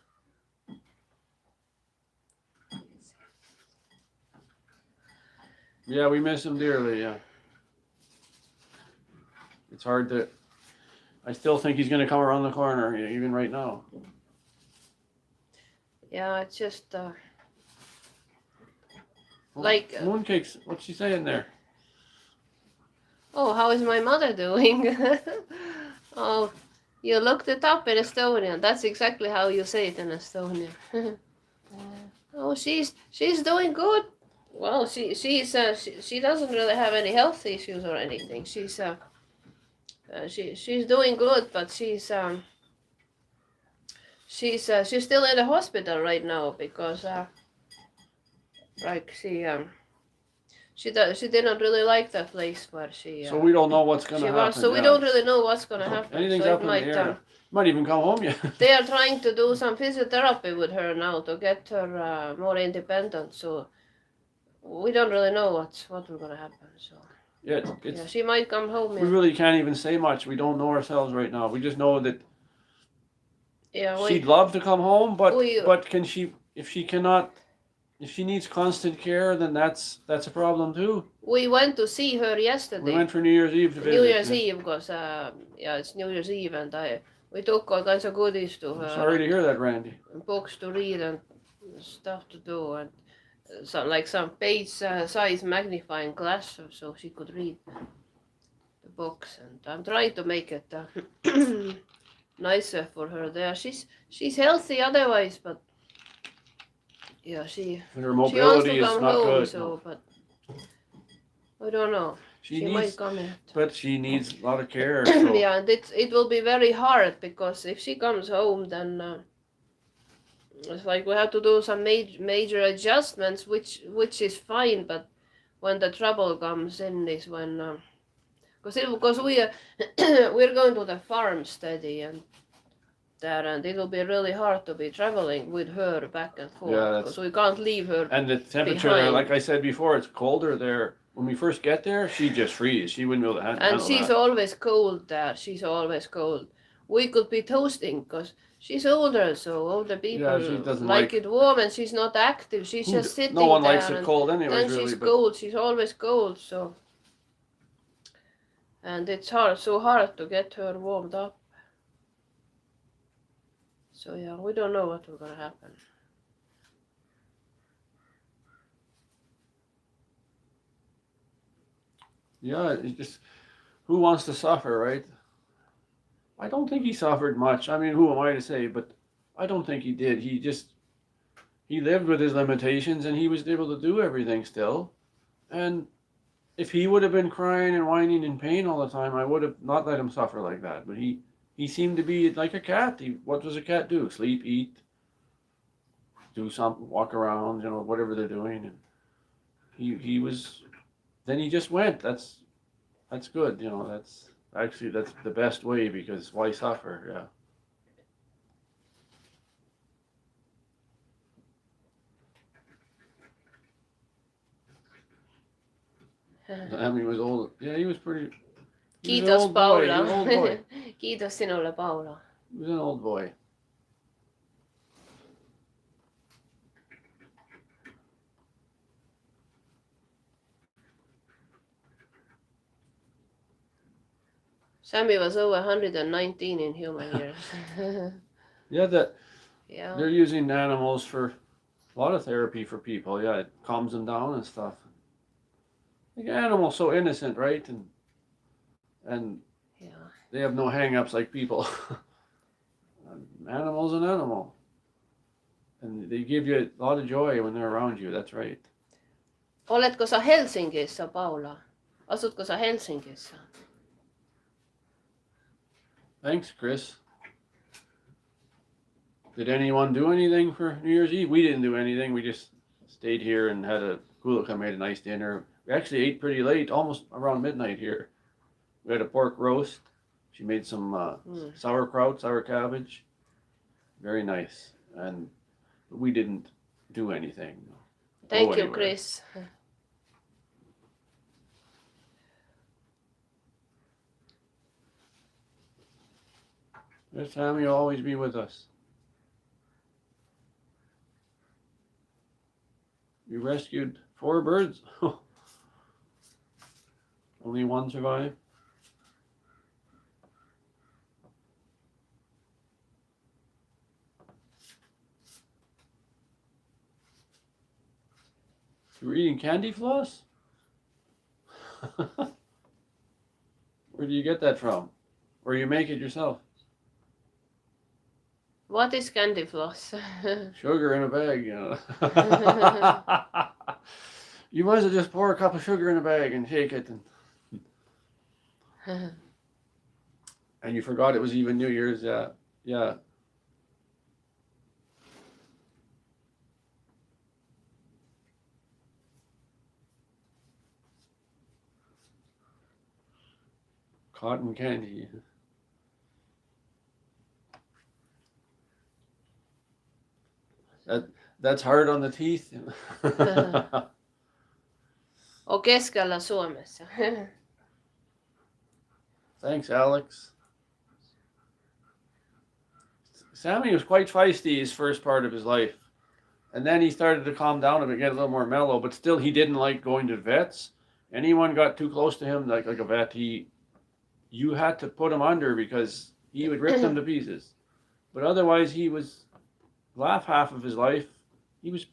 Speaker 1: Yeah, we miss him dearly, yeah. It's hard to... I still think he's going to come around the corner, even right now.
Speaker 2: Yeah, it's just... like...
Speaker 1: Mooncakes, what's she saying there?
Speaker 2: Oh, how is my mother doing? Oh, you looked it up in Estonian. That's exactly how you say it in Estonian. Oh, she's doing good. Well, she doesn't really have any health issues or anything. She's doing good, but she's still in the hospital right now because like she didn't really like that place where she.
Speaker 1: So we don't know what's going to happen.
Speaker 2: So we don't really know what's going to happen.
Speaker 1: Anything's
Speaker 2: so
Speaker 1: up in the air. Might even come home yet.
Speaker 2: They are trying to do some physiotherapy with her now to get her more independent. So we don't really know what will going to happen. So
Speaker 1: Yeah,
Speaker 2: yeah, she might come home.
Speaker 1: We really can't even say much. We don't know ourselves right now. We just know that she'd love to come home, but can she? If she needs constant care, then that's a problem too.
Speaker 2: We went to see her yesterday.
Speaker 1: We went for New Year's Eve to visit.
Speaker 2: New Year's Eve because it's New Year's Eve and we took all kinds of goodies to her.
Speaker 1: Sorry to hear that, Randy.
Speaker 2: Books to read and stuff to do and some page size magnifying glass so she could read the books, and I'm trying to make it nicer for her there. She's healthy otherwise, but yeah, her
Speaker 1: mobility
Speaker 2: is
Speaker 1: not
Speaker 2: home,
Speaker 1: good.
Speaker 2: so, but I don't know. She might come yet.
Speaker 1: But she needs a lot of care. So.
Speaker 2: Yeah, and it will be very hard because if she comes home, then it's like we have to do some major adjustments, which is fine. But when the trouble comes in is when because we're going to the farm steady and it'll be really hard to be traveling with her back and forth because we can't leave her.
Speaker 1: And the temperature there, like I said before, it's colder there. When we first get there, she just freezes. She wouldn't be able to handle
Speaker 2: And she's
Speaker 1: that.
Speaker 2: always cold there. She's always cold. We could be toasting because she's older, so older people
Speaker 1: she doesn't
Speaker 2: like it warm, and she's not active. She's just sitting there.
Speaker 1: No one likes it cold anyway.
Speaker 2: Then she's cold. She's always cold. So, and it's so hard to get her warmed up. So yeah, we don't know what will gonna happen.
Speaker 1: Yeah, it's just who wants to suffer, right? I don't think he suffered much. I mean, who am I to say? But I don't think he did. He lived with his limitations, and he was able to do everything still. And if he would have been crying and whining in pain all the time, I would have not let him suffer like that. But he seemed to be like a cat. What does a cat do? Sleep, eat, do something, walk around, whatever they're doing. And he was. Then he just went. That's good. That's the best way, because why suffer? Yeah. Sammy was old. Yeah, he was pretty. He was an
Speaker 2: Kiitos
Speaker 1: old boy. He was
Speaker 2: Paula.
Speaker 1: an old boy.
Speaker 2: Kiitos sinulle Paula.
Speaker 1: He was an old boy.
Speaker 2: Sammy was over 119 in human years.
Speaker 1: Yeah,
Speaker 2: Yeah.
Speaker 1: they're using animals for a lot of therapy for people. Yeah, it calms them down and stuff. Like animals, so innocent, right? And
Speaker 2: Yeah.
Speaker 1: they have no hang-ups like people. Animal's an animal, and they give you a lot of joy when they're around you. That's right.
Speaker 2: Oletko sä Helsingissä, Paula? Asutko sä Helsingissä?
Speaker 1: Thanks, Chris. Did anyone do anything for New Year's Eve? We didn't do anything. We just stayed here and had Kulika made a nice dinner. We actually ate pretty late, almost around midnight here. We had a pork roast. She made some sauerkraut, sour cabbage. Very nice. And we didn't do anything.
Speaker 2: Thank you, Chris.
Speaker 1: This time you'll always be with us. You rescued 4 birds. Only one survived. You were eating candy floss? Where do you get that from? Or you make it yourself?
Speaker 2: What is candy floss?
Speaker 1: Sugar in a bag, You might as well just pour a cup of sugar in a bag and shake it. And you forgot it was even New Year's, yeah. Cotton candy. That's hard on the teeth.
Speaker 2: On keskellä Suomessa.
Speaker 1: Thanks, Alex. Sammy was quite feisty his first part of his life. And then he started to calm down a bit, get a little more mellow, but still he didn't like going to vets. Anyone got too close to him, like a vet, you had to put him under because he would rip them to pieces. But otherwise he was laugh half of his life. He was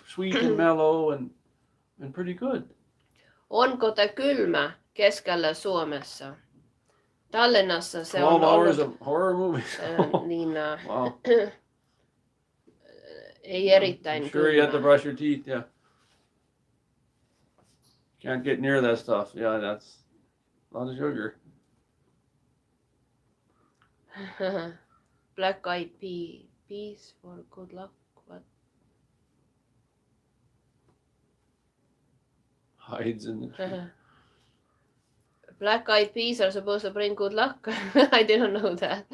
Speaker 1: sweet and mellow and pretty good.
Speaker 2: Onko te kylmä keskellä Suomessa? Tallinnassa se
Speaker 1: 12
Speaker 2: on
Speaker 1: hours
Speaker 2: ollut,
Speaker 1: of horror movies.
Speaker 2: niin,
Speaker 1: Wow.
Speaker 2: ei erittäin
Speaker 1: I'm sure you had to
Speaker 2: kylmä.
Speaker 1: brush your teeth, yeah. Can't get near that stuff. Yeah, that's a lot of sugar.
Speaker 2: Black eyed peas for good luck. What?
Speaker 1: Hides in the tree.
Speaker 2: Black eyed peas are supposed to bring good luck. I didn't know that.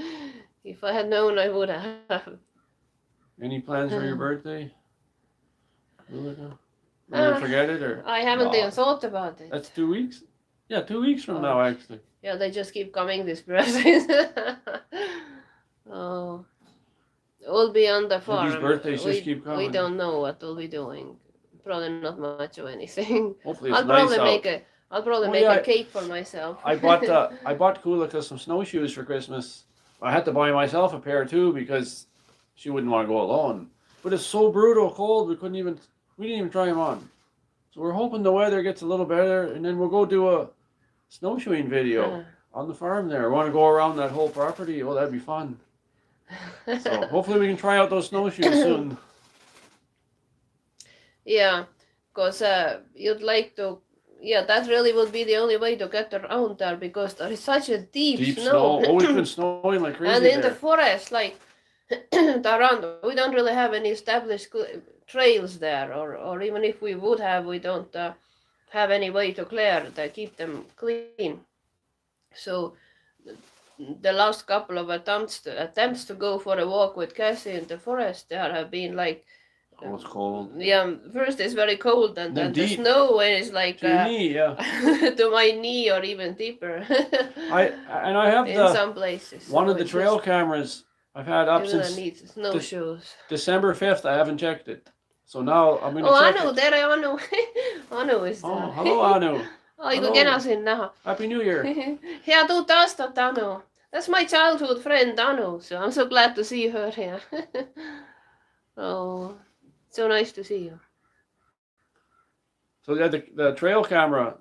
Speaker 2: If I had known, I would have.
Speaker 1: Any plans for your birthday? Will you forget it or?
Speaker 2: I haven't
Speaker 1: No.
Speaker 2: even thought about it.
Speaker 1: That's 2 weeks? Yeah, 2 weeks from now actually.
Speaker 2: Yeah, they just keep coming, these birthdays. Oh, we'll be on the farm.
Speaker 1: These birthdays just keep coming.
Speaker 2: We don't know what we'll be doing. Probably not much of anything.
Speaker 1: Hopefully it's
Speaker 2: I'll
Speaker 1: nice
Speaker 2: probably
Speaker 1: out.
Speaker 2: I'll probably
Speaker 1: Oh,
Speaker 2: make
Speaker 1: yeah.
Speaker 2: a cake for myself.
Speaker 1: I bought Kulika some snowshoes for Christmas. I had to buy myself a pair too because she wouldn't want to go alone. But it's so brutal cold we didn't even try them on. So we're hoping the weather gets a little better, and then we'll go do a snowshoeing video on the farm there. We want to go around that whole property. Oh, that'd be fun. So hopefully we can try out those snowshoes soon.
Speaker 2: Yeah, because you'd like to. Yeah, that really would be the only way to get around there because there is such a deep
Speaker 1: snow. Oh, it's been snowing like crazy
Speaker 2: and in
Speaker 1: there.
Speaker 2: the forest, like around, we don't really have any established trails there, or even if we would have, we don't have any way to keep them clean. So the last couple of attempts to go for a walk with Cassie in the forest, there have been like.
Speaker 1: Oh, it's cold.
Speaker 2: Yeah, first it's very cold, and then the
Speaker 1: deep.
Speaker 2: snow is like
Speaker 1: to your knee, yeah.
Speaker 2: to my knee or even deeper.
Speaker 1: I have
Speaker 2: in some places.
Speaker 1: One of the trail cameras I've had up since
Speaker 2: snowshoes.
Speaker 1: December 5th. I haven't checked it, so now I'm gonna check
Speaker 2: Anu,
Speaker 1: it.
Speaker 2: there Anu. Anu is there.
Speaker 1: Oh, hello Anu.
Speaker 2: Aika kena siin näha.
Speaker 1: Happy New Year.
Speaker 2: Head uut aastat, Anu. That's my childhood friend Anu, so I'm so glad to see her here. Oh. So nice to see you.
Speaker 1: So the trail camera,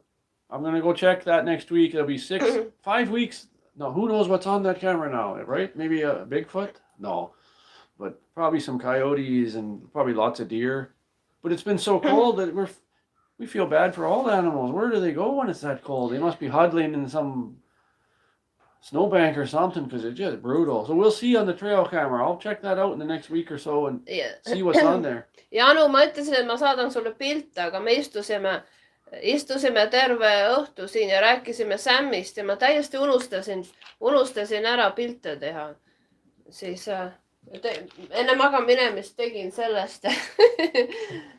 Speaker 1: I'm gonna go check that next week. It'll be 5 weeks. No, who knows what's on that camera now, right? Maybe a Bigfoot? No, but probably some coyotes and probably lots of deer. But it's been so cold that we feel bad for all the animals. Where do they go when it's that cold? They must be huddling in some snowbank or something because it's just brutal. So we'll see on the trail camera. I'll check that out in the next week or so and see what's on there.
Speaker 2: Ja Anu, ma ütlesin, et ma saadan sulle pilte, aga me istusime terve õhtu siin ja rääkisime Sammist ja ma täiesti unustasin ära pilte teha. Siis enne magama minemist tegin sellest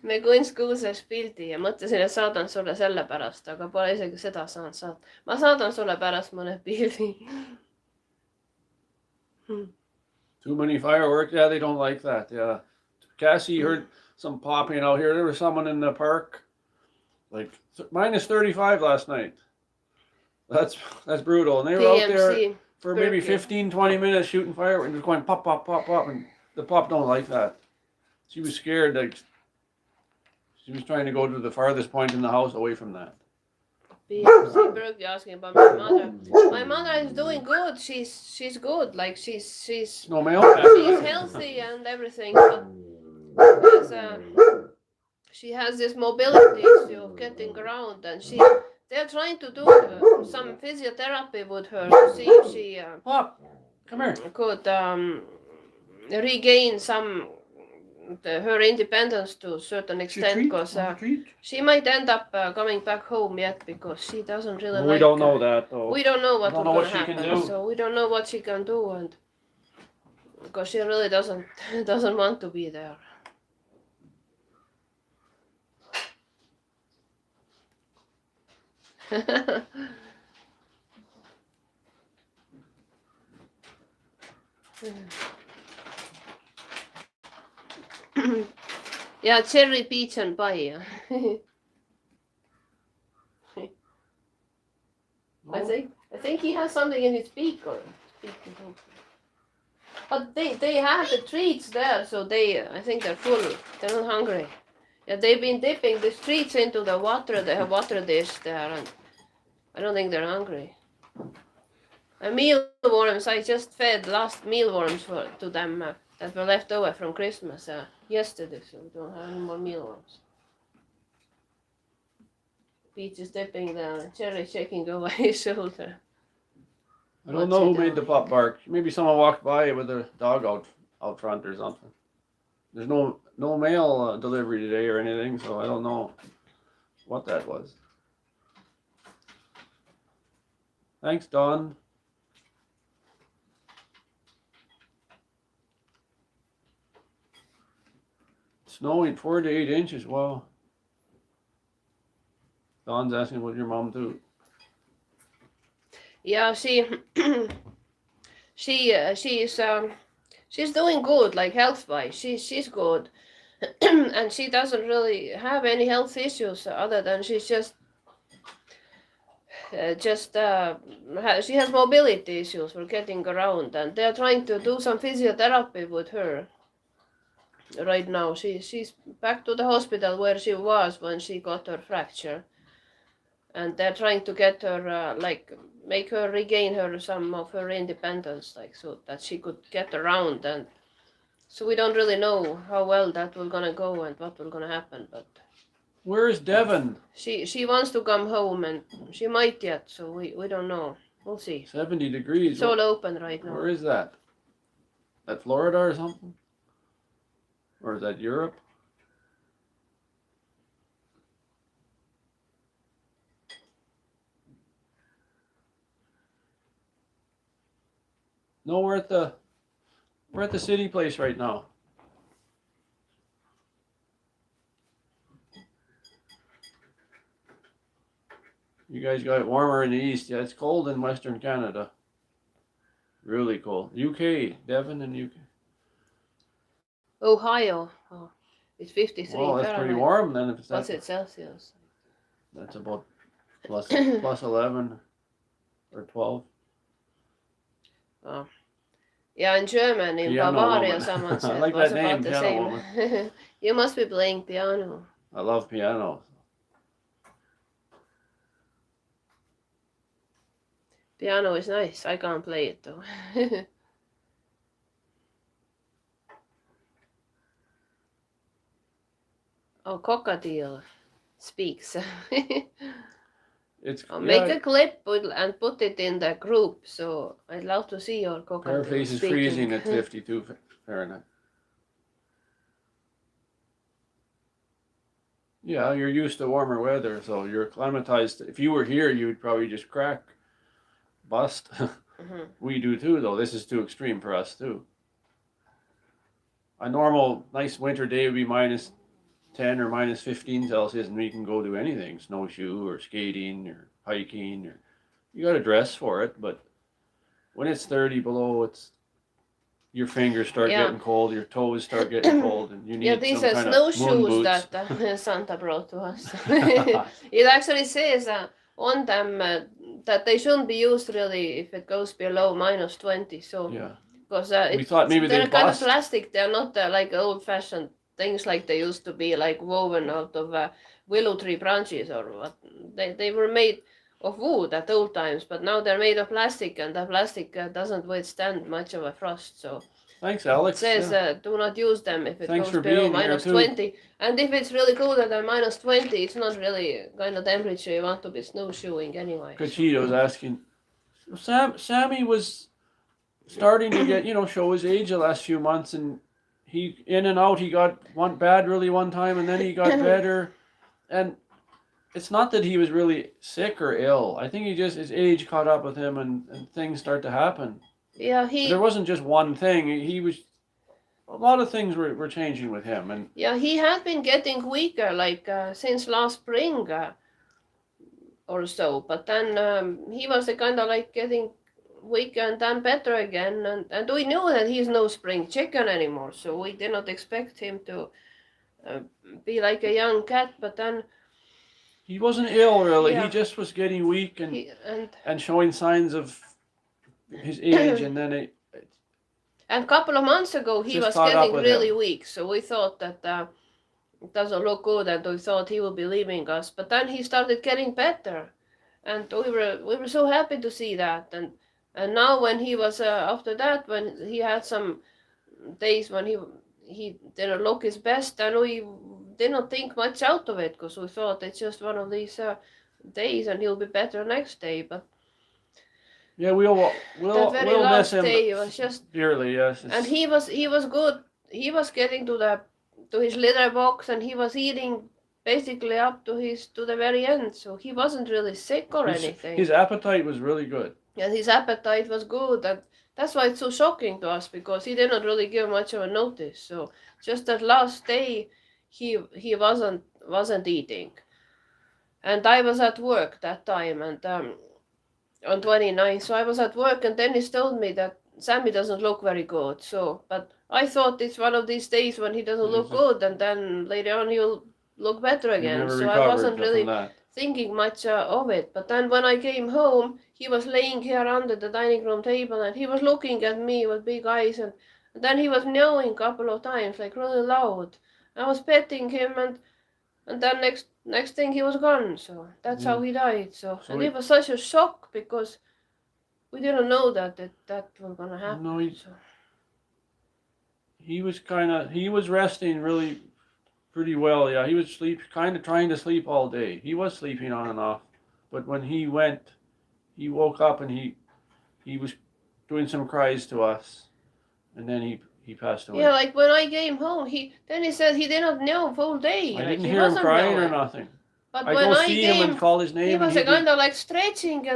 Speaker 2: me kunstkuuses pildi ja mõtlesin, et saadan sulle selle pärast, aga pole isegi seda saanud saada. Ma saadan sulle pärast mõne pildi.
Speaker 1: Too many fireworks. Yeah, they don't like that. Yeah. Cassie heard some popping out here. There was someone in the park, like minus 35 last night. That's brutal. And they were out there for maybe 15, 20 minutes shooting fireworks and just going pop, pop, pop, pop. And the pup don't like that. She was scared. Like she was trying to go to the farthest point in the house away from that.
Speaker 2: BMC asking about my mother. My mother is doing good. She's good. Like she's
Speaker 1: no male.
Speaker 2: She's healthy and everything. But she has this mobility issue of getting around, and they're trying to do some physiotherapy with her to see if she
Speaker 1: Pop, come here.
Speaker 2: Could regain her independence to a certain extent, because she might end up coming back home yet because she doesn't really like.
Speaker 1: We don't know that though.
Speaker 2: We don't know what's going to happen, so we don't know what she can do, and because she really doesn't want to be there. Yeah, cherry peach and pie. I think he has something in his beak or but they have the treats there, so I think they're full. They're not hungry. Yeah, they've been dipping the treats into the water. They have water dish there, and I don't think they're hungry. And mealworms, I just fed last mealworms to them that were left over from Christmas yesterday, so we don't have any more mealworms. Peach is dipping down and Cherry shaking over his shoulder.
Speaker 1: I don't know who made the pup bark. Maybe someone walked by with a dog out front or something. There's no mail delivery today or anything, so I don't know what that was. Thanks, Don. Snowing 4 to 8 inches. Wow. Don's asking about your mom too.
Speaker 2: Yeah, she's doing good, like health-wise. She's good, and she doesn't really have any health issues other than she's just she has mobility issues for getting around, and they're trying to do some physiotherapy with her right now. She's back to the hospital where she was when she got her fracture, and they're trying to get her make her regain her some of her independence, like so that she could get around. And so we don't really know how well that will gonna go and what will gonna happen, but
Speaker 1: Where is Devon?
Speaker 2: she wants to come home, and she might yet, so we don't know. We'll see.
Speaker 1: 70 degrees.
Speaker 2: It's all open right now.
Speaker 1: Where is that? That Florida or something? Or is that Europe? No, we're at the city place right now. You guys got it warmer in the east. Yeah, it's cold in Western Canada. Really cold. UK, Devon and UK.
Speaker 2: Ohio. Oh, it's 53
Speaker 1: Well, that's
Speaker 2: Fahrenheit.
Speaker 1: pretty warm then. If it's
Speaker 2: What's
Speaker 1: that,
Speaker 2: it Celsius?
Speaker 1: that's about plus 11 or 12.
Speaker 2: Oh. Yeah, in German, in
Speaker 1: Piano
Speaker 2: Bavaria,
Speaker 1: woman.
Speaker 2: someone said
Speaker 1: I like
Speaker 2: was
Speaker 1: that
Speaker 2: about
Speaker 1: name,
Speaker 2: the
Speaker 1: piano
Speaker 2: same. You must be playing piano.
Speaker 1: I love piano.
Speaker 2: Piano is nice. I can't play it though. Oh, Cockatiel speaks.
Speaker 1: It's
Speaker 2: I'll make a clip and put it in the group. So I'd love to see your Cockatiel
Speaker 1: Her face is
Speaker 2: speaking.
Speaker 1: freezing at 52 Fahrenheit. Yeah, you're used to warmer weather, so you're acclimatized. If you were here, you'd probably just crack, bust.
Speaker 2: Mhm.
Speaker 1: We do too, though. This is too extreme for us too. A normal, nice winter day would be minus 10 or minus 15 Celsius, and we can go do anything, snowshoe or skating or hiking. Or you got to dress for it, but when it's 30 below, it's your fingers start
Speaker 2: Yeah.
Speaker 1: getting cold, your toes start getting cold, and you need
Speaker 2: Yeah, these
Speaker 1: some
Speaker 2: are
Speaker 1: kind of moon
Speaker 2: snowshoes
Speaker 1: boots.
Speaker 2: that Santa brought to us. It actually says on them that they shouldn't be used really if it goes below minus 20. So
Speaker 1: Yeah,
Speaker 2: because
Speaker 1: we thought maybe
Speaker 2: they're
Speaker 1: they'd
Speaker 2: kind
Speaker 1: bust.
Speaker 2: of plastic. They're not like old-fashioned things like they used to be, like woven out of willow tree branches or what. They were made of wood at old times, but now they're made of plastic, and the plastic doesn't withstand much of a frost. So
Speaker 1: Thanks, Alex.
Speaker 2: it says
Speaker 1: Yeah.
Speaker 2: do not use them if it
Speaker 1: Thanks
Speaker 2: goes
Speaker 1: for
Speaker 2: below
Speaker 1: being here,
Speaker 2: minus
Speaker 1: too.
Speaker 2: 20. And if it's really colder than minus 20, it's not really kind of temperature you want to be snowshoeing anyway.
Speaker 1: Cachito's asking, Sammy was starting to get, show his age the last few months, and he in and out. He got bad really one time, and then he got better. And it's not that he was really sick or ill. I think his age caught up with him, and things start to happen.
Speaker 2: Yeah,
Speaker 1: There wasn't just one thing. He was a lot of things were changing with him, and
Speaker 2: yeah, he had been getting weaker like since last spring or so. But then he was kind of like getting weaker and then better again. And we knew that he's no spring chicken anymore, so we did not expect him to be like a young cat. But then
Speaker 1: he wasn't ill really.
Speaker 2: Yeah.
Speaker 1: He just was getting weak
Speaker 2: he
Speaker 1: and showing signs of his age, and then
Speaker 2: and a couple of months ago he
Speaker 1: Just
Speaker 2: was
Speaker 1: caught up
Speaker 2: getting
Speaker 1: with
Speaker 2: really
Speaker 1: him.
Speaker 2: weak, so we thought that it doesn't look good, and we thought he would be leaving us. But then he started getting better, and we were so happy to see that. And now when he was after that, when he had some days when he didn't look his best, and we did not think much out of it because we thought it's just one of these days and he'll be better next day. But
Speaker 1: yeah, we'll
Speaker 2: that very
Speaker 1: miss
Speaker 2: last
Speaker 1: him
Speaker 2: day was just
Speaker 1: dearly. Yes,
Speaker 2: and he was good. He was getting to his litter box, and he was eating basically up to the very end. So he wasn't really sick or anything.
Speaker 1: His appetite was really good.
Speaker 2: And his appetite was good, and that's why it's so shocking to us, because he did not really give much of a notice. So just that last day, he wasn't eating, and I was at work that time, and on 29th, so I was at work, and Dennis told me that Sammy doesn't look very good. So, but I thought it's one of these days when he doesn't look good, and then later on he'll look better again.
Speaker 1: never
Speaker 2: So I
Speaker 1: recovered
Speaker 2: wasn't
Speaker 1: from
Speaker 2: really
Speaker 1: that.
Speaker 2: thinking much of it. But then when I came home, he was laying here under the dining room table and he was looking at me with big eyes, and then he was meowing a couple of times, like really loud. I was petting him, and then next thing he was gone. So that's how he died. So and it was such a shock because we didn't know that was gonna happen.
Speaker 1: No, he was resting really pretty well. Yeah, he was kind of trying to sleep all day. He was sleeping on and off, but when he went, he woke up and he was doing some cries to us, and then he passed away.
Speaker 2: Yeah, like when I came home, he said he did not know full day.
Speaker 1: I
Speaker 2: like,
Speaker 1: didn't
Speaker 2: he
Speaker 1: hear him
Speaker 2: wasn't
Speaker 1: crying
Speaker 2: knowing.
Speaker 1: or nothing.
Speaker 2: But
Speaker 1: I
Speaker 2: when
Speaker 1: go
Speaker 2: I
Speaker 1: see
Speaker 2: came,
Speaker 1: him and call his name.
Speaker 2: he was kind of like stretching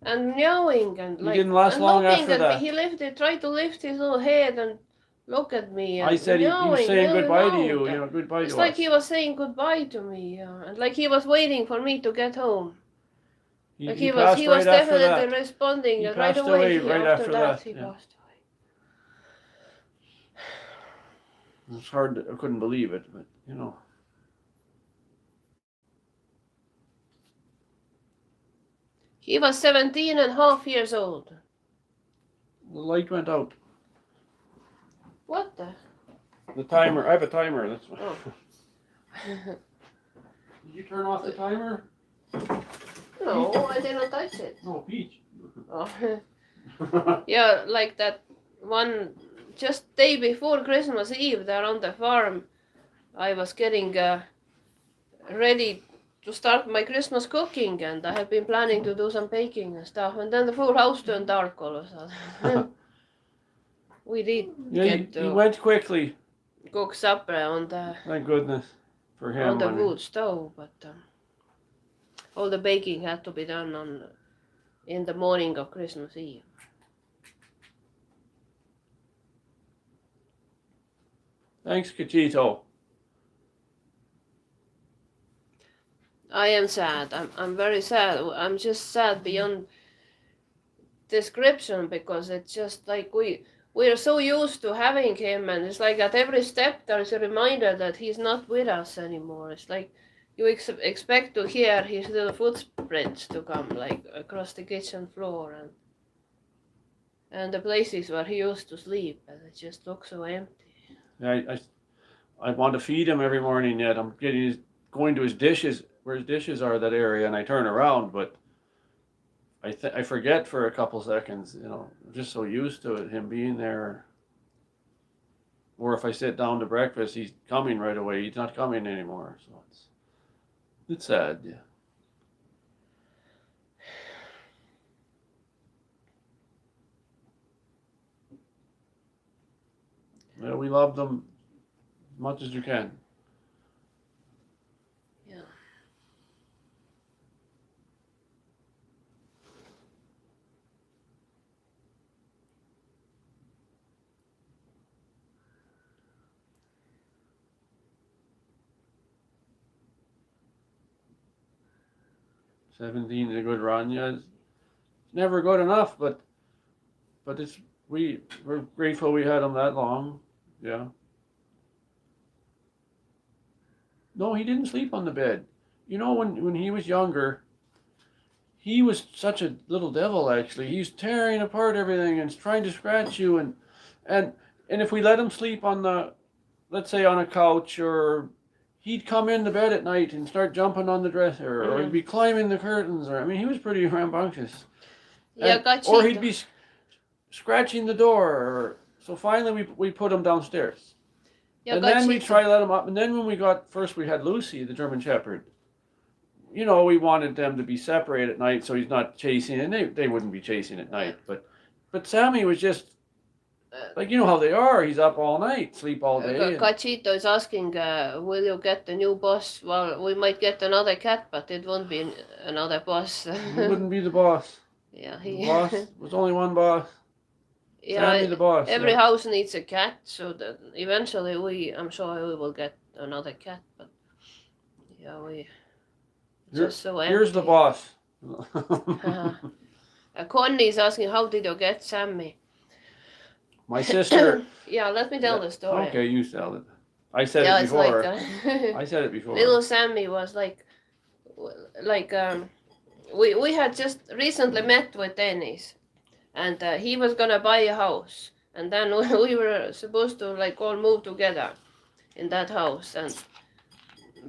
Speaker 2: and meowing and
Speaker 1: He
Speaker 2: like
Speaker 1: didn't last
Speaker 2: and
Speaker 1: long
Speaker 2: looking
Speaker 1: after
Speaker 2: at
Speaker 1: that.
Speaker 2: me. He tried to lift his little head and look at me. And
Speaker 1: I said he was saying
Speaker 2: really
Speaker 1: goodbye to
Speaker 2: loud.
Speaker 1: you. You know, goodbye to us.
Speaker 2: It's like he was saying goodbye to me, and like he was waiting for me to get home. Like he was definitely responding right away.
Speaker 1: Right after that.
Speaker 2: He passed away.
Speaker 1: It's hard. I couldn't believe it, but you know.
Speaker 2: He was 17 and a half years old.
Speaker 1: The light went out.
Speaker 2: What the?
Speaker 1: The timer. I have a timer. That's why.
Speaker 2: Oh.
Speaker 1: Did you turn off the timer?
Speaker 2: No, I didn't touch it.
Speaker 1: No, Peach.
Speaker 2: Oh. Yeah, like that one just day before Christmas Eve there on the farm, I was getting ready to start my Christmas cooking, and I have been planning to do some baking and stuff, and then the full house turned dark all of a sudden. We did
Speaker 1: he went quickly.
Speaker 2: Cook supper on the
Speaker 1: Thank goodness for him.
Speaker 2: on the wood stove, but all the baking had to be done in the morning of Christmas Eve.
Speaker 1: Thanks, Cachito.
Speaker 2: I am sad. I'm very sad. I'm just sad beyond description because it's just like we're so used to having him, and it's like at every step there's a reminder that he's not with us anymore. It's like you expect to hear his little footprints to come like across the kitchen floor and the places where he used to sleep, and it just looks so empty.
Speaker 1: I want to feed him every morning yet. I'm going to his dishes, where his dishes are, that area, and I turn around, but I forget for a couple seconds, you know. I'm just so used to him being there. Or if I sit down to breakfast, he's coming right away. He's not coming anymore, so it's sad, yeah. Well, we love them as much as you can.
Speaker 2: Yeah.
Speaker 1: $17 is a good run. Yeah, it's never good enough, but we're grateful we had him that long. Yeah. No, he didn't sleep on the bed. You know, when he was younger, he was such a little devil, actually. He's tearing apart everything and trying to scratch you, and if we let him sleep on let's say on a couch, or he'd come into bed at night and start jumping on the dresser, or he'd be climbing the curtains, or I mean, he was pretty rambunctious.
Speaker 2: Yeah,
Speaker 1: or he'd be scratching the door, so finally we put him downstairs. And then we try to let him up. And then when we had Lucy, the German Shepherd. You know, we wanted them to be separated at night so he's not chasing, and they wouldn't be chasing at night. But Sammy was just, like, you know how they are. He's up all night, sleep all day.
Speaker 2: Cachito is asking, will you get the new boss? Well, we might get another cat, but it won't be another boss.
Speaker 1: He wouldn't be the boss.
Speaker 2: Yeah,
Speaker 1: The boss was only one boss.
Speaker 2: Yeah,
Speaker 1: Sammy the Boss.
Speaker 2: Every house needs a cat, so that eventually I'm sure we will get another cat. But yeah, just so empty.
Speaker 1: Here's the boss.
Speaker 2: Connie is asking, how did you get Sammy?
Speaker 1: My sister.
Speaker 2: Yeah, let me tell the story.
Speaker 1: Okay, you tell it. I said it before.
Speaker 2: It's like,
Speaker 1: I said it before.
Speaker 2: Little Sammy was like, like we had just recently met with Dennis, and he was gonna buy a house, and then we were supposed to like all move together in that house, and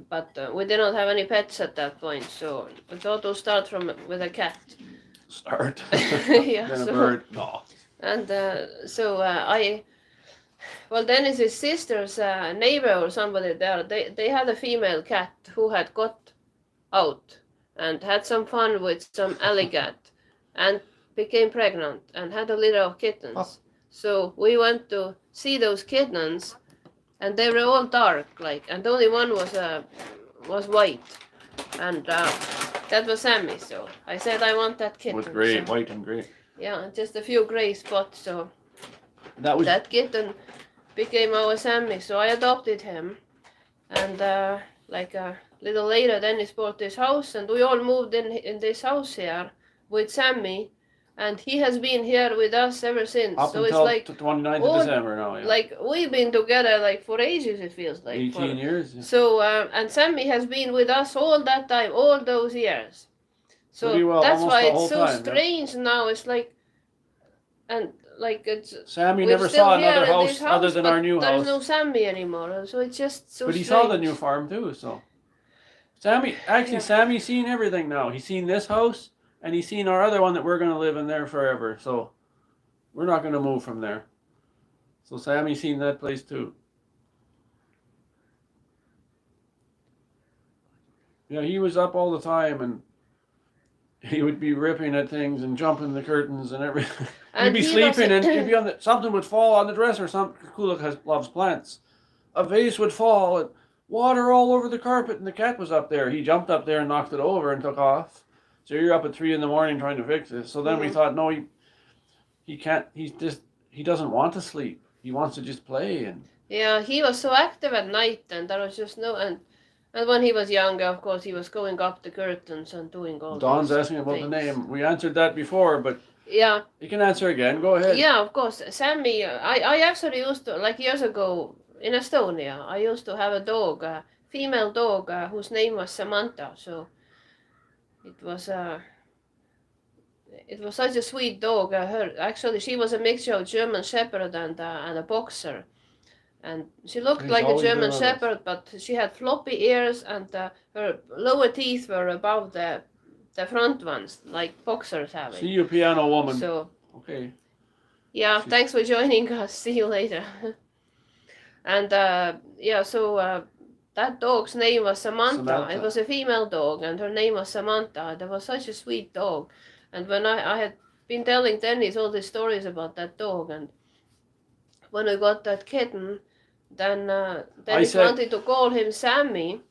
Speaker 2: but we did not have any pets at that point, so we thought to start from with a cat.
Speaker 1: Start.
Speaker 2: Yeah,
Speaker 1: Then a
Speaker 2: so
Speaker 1: bird. No.
Speaker 2: and so well, Dennis's sister's neighbor or somebody there, they had a female cat who had got out and had some fun with some alligator and became pregnant and had a litter of kittens.
Speaker 1: Oh.
Speaker 2: So we went to see those kittens, and they were all dark, like, and only one was white, and that was Sammy. So I said I want that kitten.
Speaker 1: With gray,
Speaker 2: so,
Speaker 1: white and gray.
Speaker 2: yeah, just a few gray spots. So
Speaker 1: That was
Speaker 2: that kitten became our Sammy. So I adopted him, and like a little later, Dennis bought this house, and we all moved in this house here with Sammy, and he has been here with us ever since.
Speaker 1: up
Speaker 2: So it's
Speaker 1: until
Speaker 2: like
Speaker 1: 29th
Speaker 2: all-
Speaker 1: of December now. Yeah.
Speaker 2: like we've been together like for ages. It feels like
Speaker 1: 18 years. Yeah.
Speaker 2: So and Sammy has been with us all that time, all those years. So
Speaker 1: Pretty well,
Speaker 2: that's
Speaker 1: almost
Speaker 2: why
Speaker 1: the
Speaker 2: it's
Speaker 1: whole
Speaker 2: so
Speaker 1: time, yeah.
Speaker 2: strange now. It's like, and like it's.
Speaker 1: Sammy
Speaker 2: we're
Speaker 1: never
Speaker 2: still
Speaker 1: saw
Speaker 2: here
Speaker 1: another
Speaker 2: in this
Speaker 1: house other than
Speaker 2: but
Speaker 1: our new
Speaker 2: there's
Speaker 1: house.
Speaker 2: no Sammy anymore, so it's just so.
Speaker 1: But he
Speaker 2: strange.
Speaker 1: saw the new farm too, so. Sammy, actually,
Speaker 2: Yeah.
Speaker 1: Sammy's seen everything now. He's seen this house, and he's seen our other one that we're going to live in there forever. So, we're not going to move from there. So, Sammy's seen that place too. Yeah, he was up all the time, and he would be ripping at things and jumping the curtains and everything. He'd
Speaker 2: And
Speaker 1: be
Speaker 2: he
Speaker 1: sleeping, and
Speaker 2: was-
Speaker 1: he'd be on the, something would fall on the dresser. Kulak loves plants. A vase would fall, and water all over the carpet, and the cat was up there. He jumped up there and knocked it over and took off. So you're up at 3 a.m. trying to fix it. So then we
Speaker 2: Mhm.
Speaker 1: thought, no, he can't. He doesn't want to sleep. He wants to just play. And
Speaker 2: Yeah, he was so active at night, and there was just no and when he was younger, of course, he was going up the curtains and doing all.
Speaker 1: Dawn's
Speaker 2: these
Speaker 1: asking about the
Speaker 2: things.
Speaker 1: name. We answered that before, but
Speaker 2: Yeah.
Speaker 1: you can answer again. Go ahead.
Speaker 2: Yeah, of course. Sammy, I actually used to, like years ago in Estonia, I used to have a dog, a female dog, whose name was Samantha. So it was it was such a sweet dog. She was a mixture of German Shepherd and a boxer. And she looked
Speaker 1: He's
Speaker 2: like a
Speaker 1: always been
Speaker 2: German
Speaker 1: one of those.
Speaker 2: Shepherd, but she had floppy ears, and her lower teeth were above the front ones, like boxers have it.
Speaker 1: See you, piano woman.
Speaker 2: So
Speaker 1: Okay.
Speaker 2: yeah,
Speaker 1: She's-
Speaker 2: thanks for joining us. See you later. And yeah, so that dog's name was Samantha.
Speaker 1: Samantha.
Speaker 2: It was a female dog, and her name was Samantha. That was such a sweet dog. And when I had been telling Dennis all these stories about that dog, and when we got that kitten, then Dennis
Speaker 1: said-
Speaker 2: wanted to call him Sammy.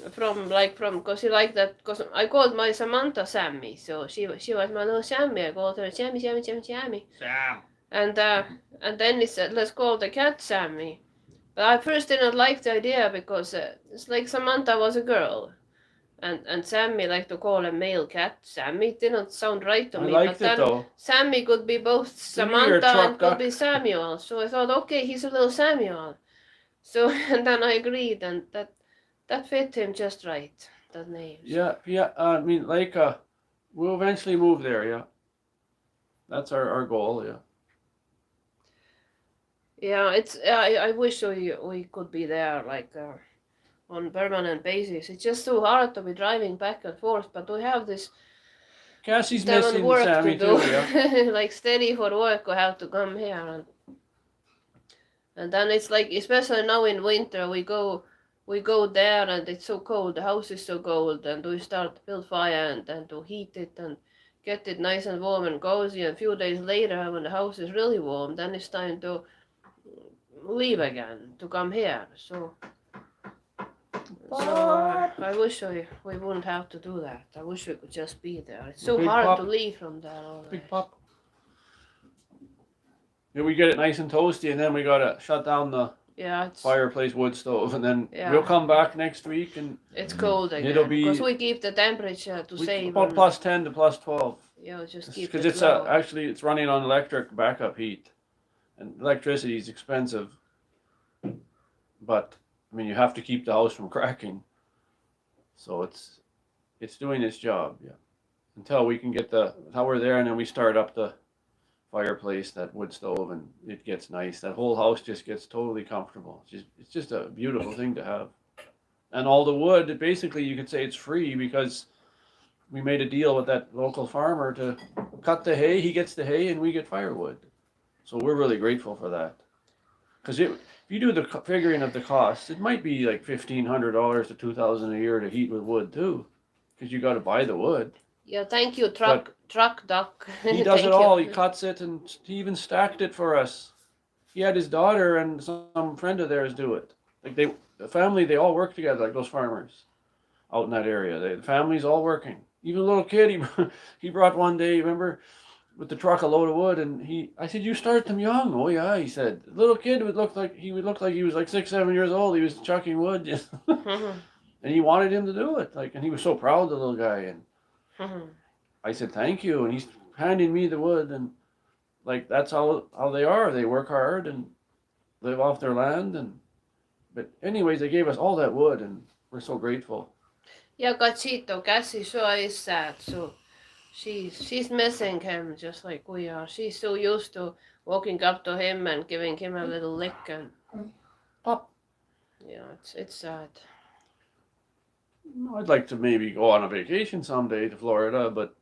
Speaker 2: Because he liked that, because I called my Samantha Sammy, so she was my little Sammy. I called her Sammy.
Speaker 1: Sam.
Speaker 2: And then he said, let's call the cat Sammy. But I first didn't like the idea because it's like Samantha was a girl. And Sammy liked to call a male cat Sammy. It didn't sound right to
Speaker 1: I
Speaker 2: me.
Speaker 1: liked
Speaker 2: But
Speaker 1: it
Speaker 2: then
Speaker 1: though.
Speaker 2: Sammy could be both
Speaker 1: Maybe you're a
Speaker 2: Samantha
Speaker 1: truck
Speaker 2: and could
Speaker 1: duck.
Speaker 2: be Samuel. So I thought, okay, he's a little Samuel. So, and then I agreed, and that fit him just right, that name.
Speaker 1: Yeah. I mean, like, we'll eventually move there. Yeah. That's our goal. Yeah.
Speaker 2: Yeah, it's. I wish we could be there, like on permanent basis. It's just so hard to be driving back and forth. But we have this
Speaker 1: Cassie's
Speaker 2: damn
Speaker 1: missing
Speaker 2: work
Speaker 1: Sammy
Speaker 2: to do.
Speaker 1: too. Yeah.
Speaker 2: Like steady for work, we have to come here, and then it's like, especially now in winter, we go there, and it's so cold. The house is so cold, and we start to build fire and to heat it and get it nice and warm and cozy. And a few days later, when the house is really warm, then it's time to leave again to come here. So I wish we wouldn't have to do that. I wish we could just be there. It's so
Speaker 1: Big
Speaker 2: hard
Speaker 1: pup.
Speaker 2: to leave from there already.
Speaker 1: Big pup. Yeah, we get it nice and toasty, and then we gotta shut down the
Speaker 2: Yeah, it's
Speaker 1: fireplace wood stove, and then
Speaker 2: Yeah.
Speaker 1: we'll come back next week, and
Speaker 2: it's cold again.
Speaker 1: It'll be-
Speaker 2: because we keep the temperature to
Speaker 1: we,
Speaker 2: save.
Speaker 1: about
Speaker 2: and-
Speaker 1: plus 10 to plus 12.
Speaker 2: Yeah, just keep
Speaker 1: Because
Speaker 2: it
Speaker 1: it's
Speaker 2: low.
Speaker 1: actually it's running on electric backup heat, and electricity is expensive. But I mean, you have to keep the house from cracking. So it's doing its job. Yeah, until we can get until we're there, and then we start up the fireplace, that wood stove, and it gets nice. That whole house just gets totally comfortable. It's just a beautiful thing to have. And all the wood, basically, you could say it's free because we made a deal with that local farmer to cut the hay. He gets the hay, and we get firewood. So we're really grateful for that. Because if you do the figuring of the cost, it might be like $1,500 to $2,000 a year to heat with wood too, because you got to buy the wood.
Speaker 2: Yeah, thank you,
Speaker 1: But
Speaker 2: truck duck.
Speaker 1: he does
Speaker 2: Thank
Speaker 1: it all.
Speaker 2: you.
Speaker 1: He cuts it, and he even stacked it for us. He had his daughter and some friend of theirs do it. Like the family, they all work together, like those farmers out in that area. The family's all working. Even a little kid, he brought one day, remember, with the truck a load of wood, and I said, "You start them young." "Oh yeah," he said. The little kid would look like he was like 6, 7 years old. He was chucking wood,
Speaker 2: Mhm,
Speaker 1: and he wanted him to do it. Like, and he was so proud, the little guy. And
Speaker 2: mhm.
Speaker 1: I said, "Thank you," and he's handing me the wood, and like that's how they are. They work hard and live off their land, and but anyways, they gave us all that wood, and we're so grateful.
Speaker 2: Yeah, Gachito, Cassie sure is sad. So she's missing him just like we are. She's so used to walking up to him and giving him a little lick, and
Speaker 1: Pop.
Speaker 2: yeah, it's sad.
Speaker 1: I'd like to maybe go on a vacation someday to Florida, but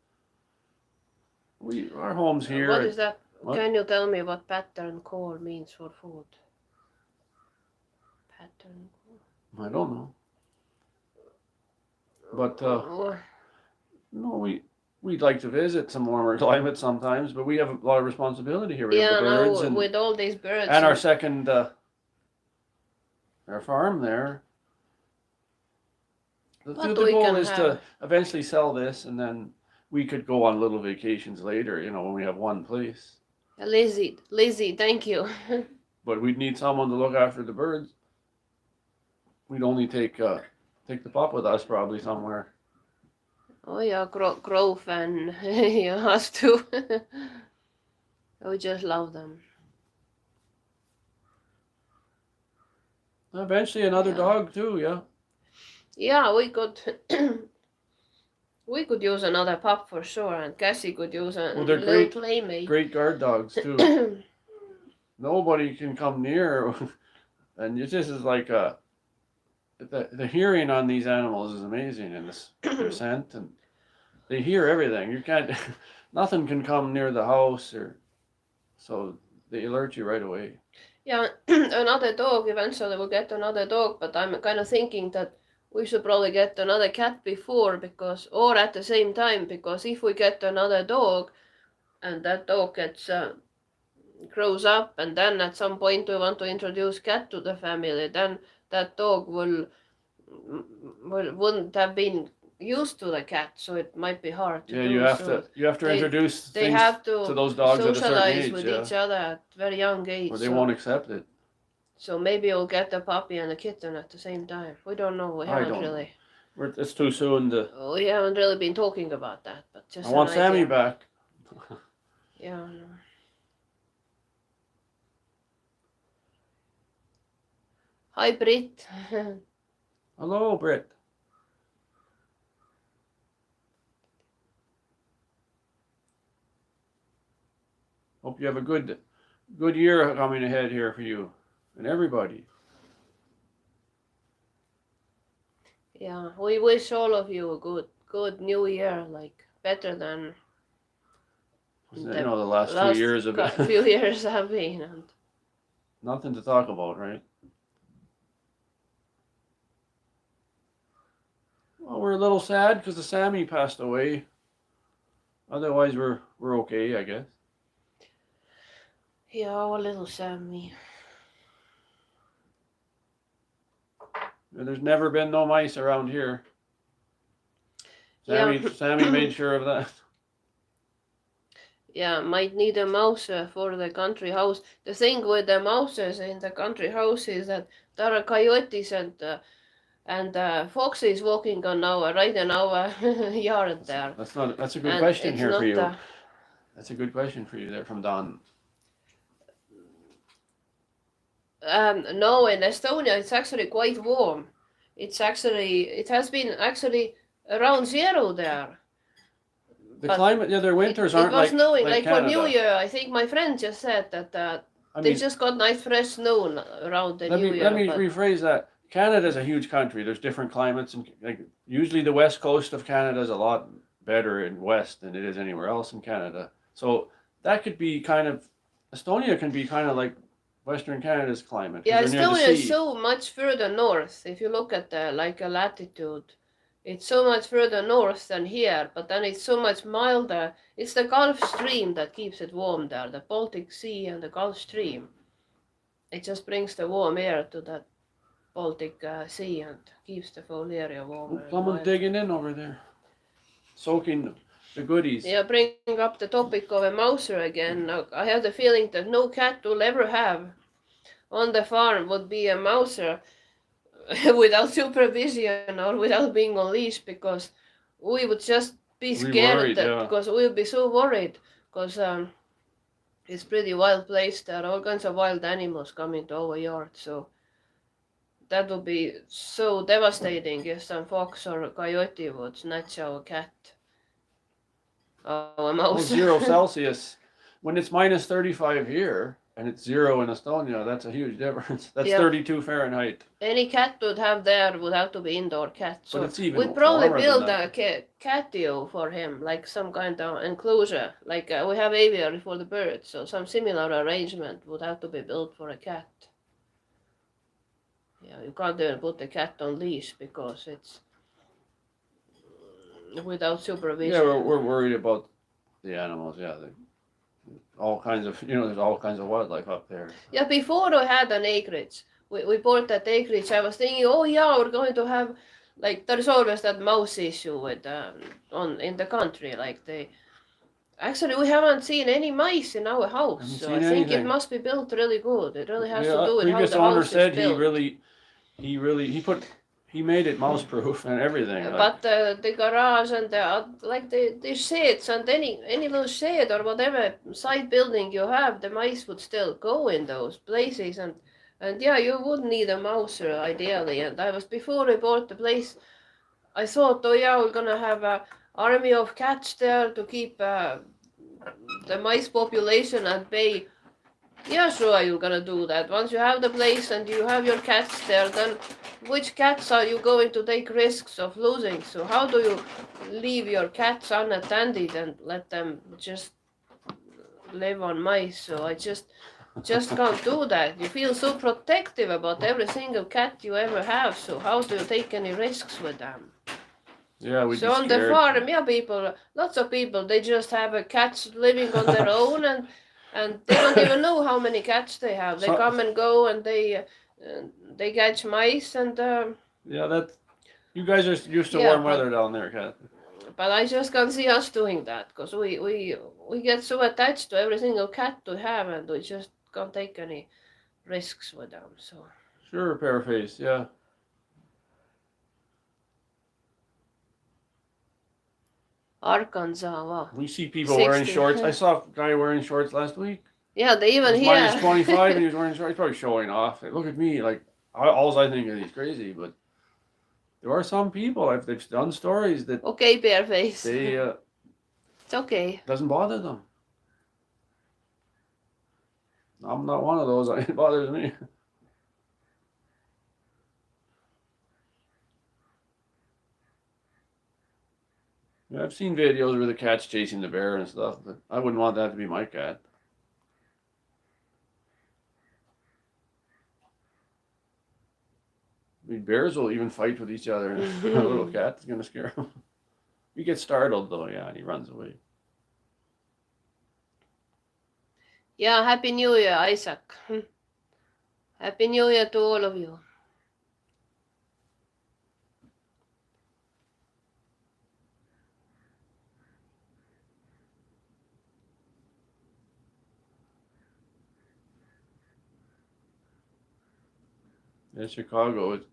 Speaker 1: our home's here.
Speaker 2: What is that?
Speaker 1: What?
Speaker 2: Can you tell me what pattern call means for food? Pattern
Speaker 1: I don't know. But
Speaker 2: call.
Speaker 1: no, we'd like to visit some warmer climates sometimes, but we have a lot of responsibility here. We have
Speaker 2: Yeah,
Speaker 1: the birds
Speaker 2: no,
Speaker 1: and
Speaker 2: with all these birds.
Speaker 1: our second our farm there. The
Speaker 2: What
Speaker 1: the
Speaker 2: we
Speaker 1: goal
Speaker 2: can
Speaker 1: is
Speaker 2: have.
Speaker 1: to eventually sell this, and then we could go on little vacations later. When we have one place.
Speaker 2: Lizzie, thank you.
Speaker 1: But we'd need someone to look after the birds. We'd only take the pup with us probably somewhere.
Speaker 2: Oh yeah, Grove and yeah, us too. We just love them.
Speaker 1: Eventually another
Speaker 2: Yeah.
Speaker 1: dog too, yeah.
Speaker 2: Yeah, we could we could use another pup for sure, and Cassie could use a
Speaker 1: Well, they're
Speaker 2: little playmate.
Speaker 1: great guard dogs too. Nobody can come near, and it just is like the hearing on these animals is amazing, and their scent, and they hear everything. You can't, nothing can come near the house, so they alert you right away.
Speaker 2: Yeah, another dog. Eventually, we'll get another dog, but I'm kind of thinking that we should probably get another cat before, or at the same time, because if we get another dog and that dog grows up, and then at some point we want to introduce cat to the family, then that dog wouldn't have been used to the cat, so it might be hard to
Speaker 1: Yeah,
Speaker 2: do.
Speaker 1: you have to introduce
Speaker 2: They
Speaker 1: things
Speaker 2: have
Speaker 1: to
Speaker 2: to
Speaker 1: those dogs at a certain
Speaker 2: socialize
Speaker 1: age,
Speaker 2: with
Speaker 1: yeah,
Speaker 2: each other at very young age.
Speaker 1: or they won't accept it.
Speaker 2: So maybe we'll get a puppy and a kitten at the same time. We don't know.
Speaker 1: I don't know. It's too soon to.
Speaker 2: We haven't really been talking about that, but just
Speaker 1: I want
Speaker 2: an
Speaker 1: Sammy
Speaker 2: idea.
Speaker 1: back.
Speaker 2: Yeah. I know. Hi, Brit.
Speaker 1: Hello, Britt. Hope you have a good year coming ahead here for you and everybody.
Speaker 2: Yeah, we wish all of you a good new year, like better than
Speaker 1: The last few years of
Speaker 2: few years have been. And
Speaker 1: nothing to talk about, right? Well, we're a little sad because the Sammy passed away. Otherwise, we're okay, I guess.
Speaker 2: yeah, our little Sammy.
Speaker 1: There's never been no mice around here. Sammy made sure of that.
Speaker 2: Yeah, might need a mouse for the country house. The thing with the mouses in the country house is that there are coyotes and foxes walking on right in our yard there.
Speaker 1: That's a good question here for you. That's a good question for you there from Don.
Speaker 2: No, in Estonia it's actually quite warm. It has been actually around zero there.
Speaker 1: The
Speaker 2: But
Speaker 1: climate, yeah, their winters
Speaker 2: it
Speaker 1: aren't
Speaker 2: was snowing.
Speaker 1: like
Speaker 2: For New
Speaker 1: Canada.
Speaker 2: Year, I think my friend just said that
Speaker 1: I
Speaker 2: they
Speaker 1: mean,
Speaker 2: just got nice fresh snow around the New Year.
Speaker 1: let me rephrase that. Canada's a huge country. There's different climates, and like usually the west coast of Canada is a lot better in west than it is anywhere else in Canada. So that could be kind of Estonia can be kind of like Western Canada's climate because
Speaker 2: Yeah,
Speaker 1: they're near the
Speaker 2: Estonia is
Speaker 1: sea.
Speaker 2: so much further north. If you look at the like a latitude, it's so much further north than here. But then it's so much milder. It's the Gulf Stream that keeps it warm there. The Baltic Sea and the Gulf Stream. It just brings the warm air to that Baltic Sea and keeps the whole area warmer. And
Speaker 1: Someone's
Speaker 2: milder.
Speaker 1: digging in over there, soaking the goodies.
Speaker 2: Yeah, bringing up the topic of a mouser again. I have the feeling that no cat will ever have on the farm would be a mouser without supervision or without being on leash, because we would just be
Speaker 1: Be
Speaker 2: scared
Speaker 1: worried,
Speaker 2: that
Speaker 1: yeah.
Speaker 2: because we would be so worried because it's pretty wild place. There are all kinds of wild animals coming to our yard, so that would be so devastating if some fox or coyote would snatch our cat. Our
Speaker 1: Well,
Speaker 2: mouse.
Speaker 1: 0 Celsius. When it's minus 35 here and it's 0 in Estonia, that's a huge difference. That's
Speaker 2: Yeah.
Speaker 1: 32 Fahrenheit.
Speaker 2: Any cat would have there would have to be indoor cat. So
Speaker 1: But it's even
Speaker 2: we'd probably
Speaker 1: warmer
Speaker 2: build
Speaker 1: than
Speaker 2: a catio for him, like some kind of enclosure. Like we have aviary for the birds, so some similar arrangement would have to be built for a cat. Yeah, you can't even put the cat on leash because it's without supervision.
Speaker 1: Yeah, we're worried about the animals. Yeah, all kinds of there's all kinds of wildlife up there.
Speaker 2: Yeah, before we had an acreage, we bought that acreage. I was thinking, oh yeah, we're going to have like there's always that mouse issue with in the country. Like actually we haven't seen any mice in our house,
Speaker 1: Haven't
Speaker 2: so
Speaker 1: seen
Speaker 2: I think
Speaker 1: anything.
Speaker 2: it must be built really good. It really has
Speaker 1: Yeah,
Speaker 2: to do with how
Speaker 1: previous
Speaker 2: the
Speaker 1: owner
Speaker 2: house
Speaker 1: said
Speaker 2: is built.
Speaker 1: he made it mouse proof and everything.
Speaker 2: But the garage and the sheds and any little shed or whatever side building you have, the mice would still go in those places, and yeah, you would need a mouser ideally. And I was before we bought the place, I thought, oh yeah, we're gonna have a army of cats there to keep the mice population at bay. Yeah, sure, you're gonna do that. Once you have the place and you have your cats there, then which cats are you going to take risks of losing? So how do you leave your cats unattended and let them just live on mice? So I just can't do that. You feel so protective about every single cat you ever have. So how do you take any risks with them?
Speaker 1: Yeah, we'd
Speaker 2: So
Speaker 1: be
Speaker 2: on the
Speaker 1: scared.
Speaker 2: farm, yeah, lots of people, they just have a cats living on their own, and they don't even know how many cats they have. They come and go, and they catch mice, and
Speaker 1: Yeah, that you guys are used to
Speaker 2: yeah,
Speaker 1: warm weather down there, Kat.
Speaker 2: but I just can't see us doing that because we get so attached to every single cat we have, and we just can't take any risks with them. So
Speaker 1: Sure, Pearface, yeah.
Speaker 2: Arkansas, wow.
Speaker 1: We see people wearing
Speaker 2: 60.
Speaker 1: shorts. I saw a guy wearing shorts last week.
Speaker 2: Yeah, they
Speaker 1: It
Speaker 2: even
Speaker 1: was
Speaker 2: here.
Speaker 1: minus 25 and he was wearing shorts. He's probably showing off. Like, look at me. Like, all I think is he's crazy, but there are some people, if they've done stories that
Speaker 2: Okay, bare face.
Speaker 1: they
Speaker 2: It's okay.
Speaker 1: doesn't bother them. I'm not one of those. It bothers me. Yeah, I've seen videos where the cat's chasing the bear and stuff, but I wouldn't want that to be my cat. I mean, bears will even fight with each other, and a little cat is gonna scare him. He gets startled though, yeah, and he runs away.
Speaker 2: Yeah, Happy New Year, Isaac. Happy New Year to all of you.
Speaker 1: Yeah, Chicago, it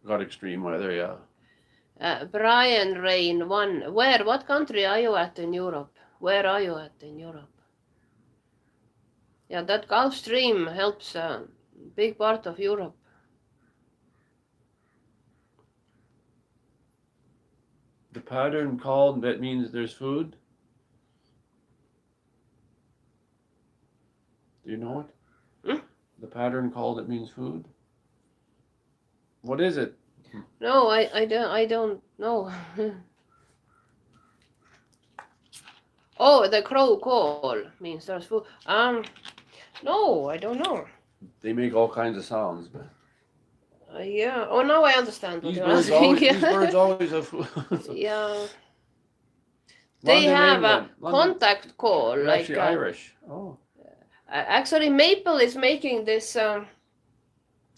Speaker 1: got extreme weather, yeah.
Speaker 2: Brian Rain 1. What country are you at in Europe? Where are you at in Europe? Yeah, that Gulf Stream helps a big part of Europe.
Speaker 1: The pattern called, that means there's food. Do you know it?
Speaker 2: Hmm?
Speaker 1: The pattern called, it means food. What is it?
Speaker 2: No, I don't know. Oh, the crow call means there's food. No, I don't know.
Speaker 1: They make all kinds of sounds, but
Speaker 2: Yeah. Oh, now I understand what
Speaker 1: these
Speaker 2: you're
Speaker 1: birds
Speaker 2: asking.
Speaker 1: always, these birds always have food.
Speaker 2: Yeah. They
Speaker 1: London,
Speaker 2: have
Speaker 1: England.
Speaker 2: a
Speaker 1: London,
Speaker 2: contact call,
Speaker 1: they're
Speaker 2: like
Speaker 1: actually Irish. Oh,
Speaker 2: actually Maple is making this.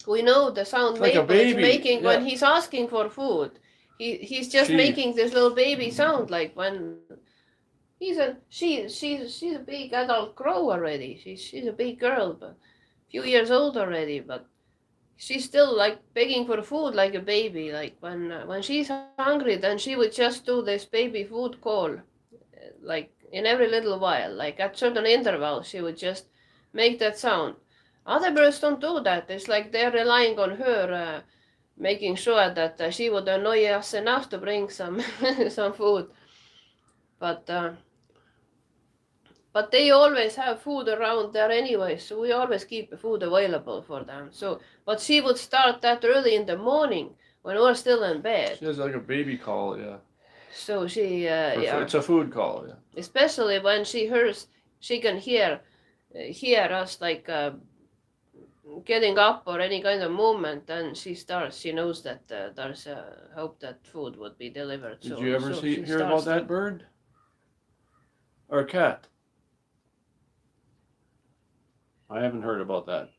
Speaker 2: We know the sound
Speaker 1: it's like a
Speaker 2: Maple is
Speaker 1: baby.
Speaker 2: making when
Speaker 1: Yeah.
Speaker 2: he's asking for food. He's just
Speaker 1: She.
Speaker 2: making this little baby sound, like when she's a big adult crow already. She's a big girl, but a few years old already, but she's still like begging for food like a baby. Like when she's hungry, then she would just do this baby food call, like in every little while, like at certain intervals, she would just make that sound. Other birds don't do that. It's like they're relying on her, making sure that she would annoy us enough to bring some some food. But but they always have food around there anyway, so we always keep the food available for them. So, but she would start that early in the morning when we're still in bed.
Speaker 1: She has like a baby call. Yeah.
Speaker 2: So she, yeah,
Speaker 1: It's a food call. Yeah.
Speaker 2: especially when she hears, she can hear us like getting up or any kind of movement. Then she starts. She knows that there's a hope that food would be delivered.
Speaker 1: Did
Speaker 2: So,
Speaker 1: you ever
Speaker 2: so she
Speaker 1: hear about
Speaker 2: starts
Speaker 1: that bird? Or cat? I haven't heard about that.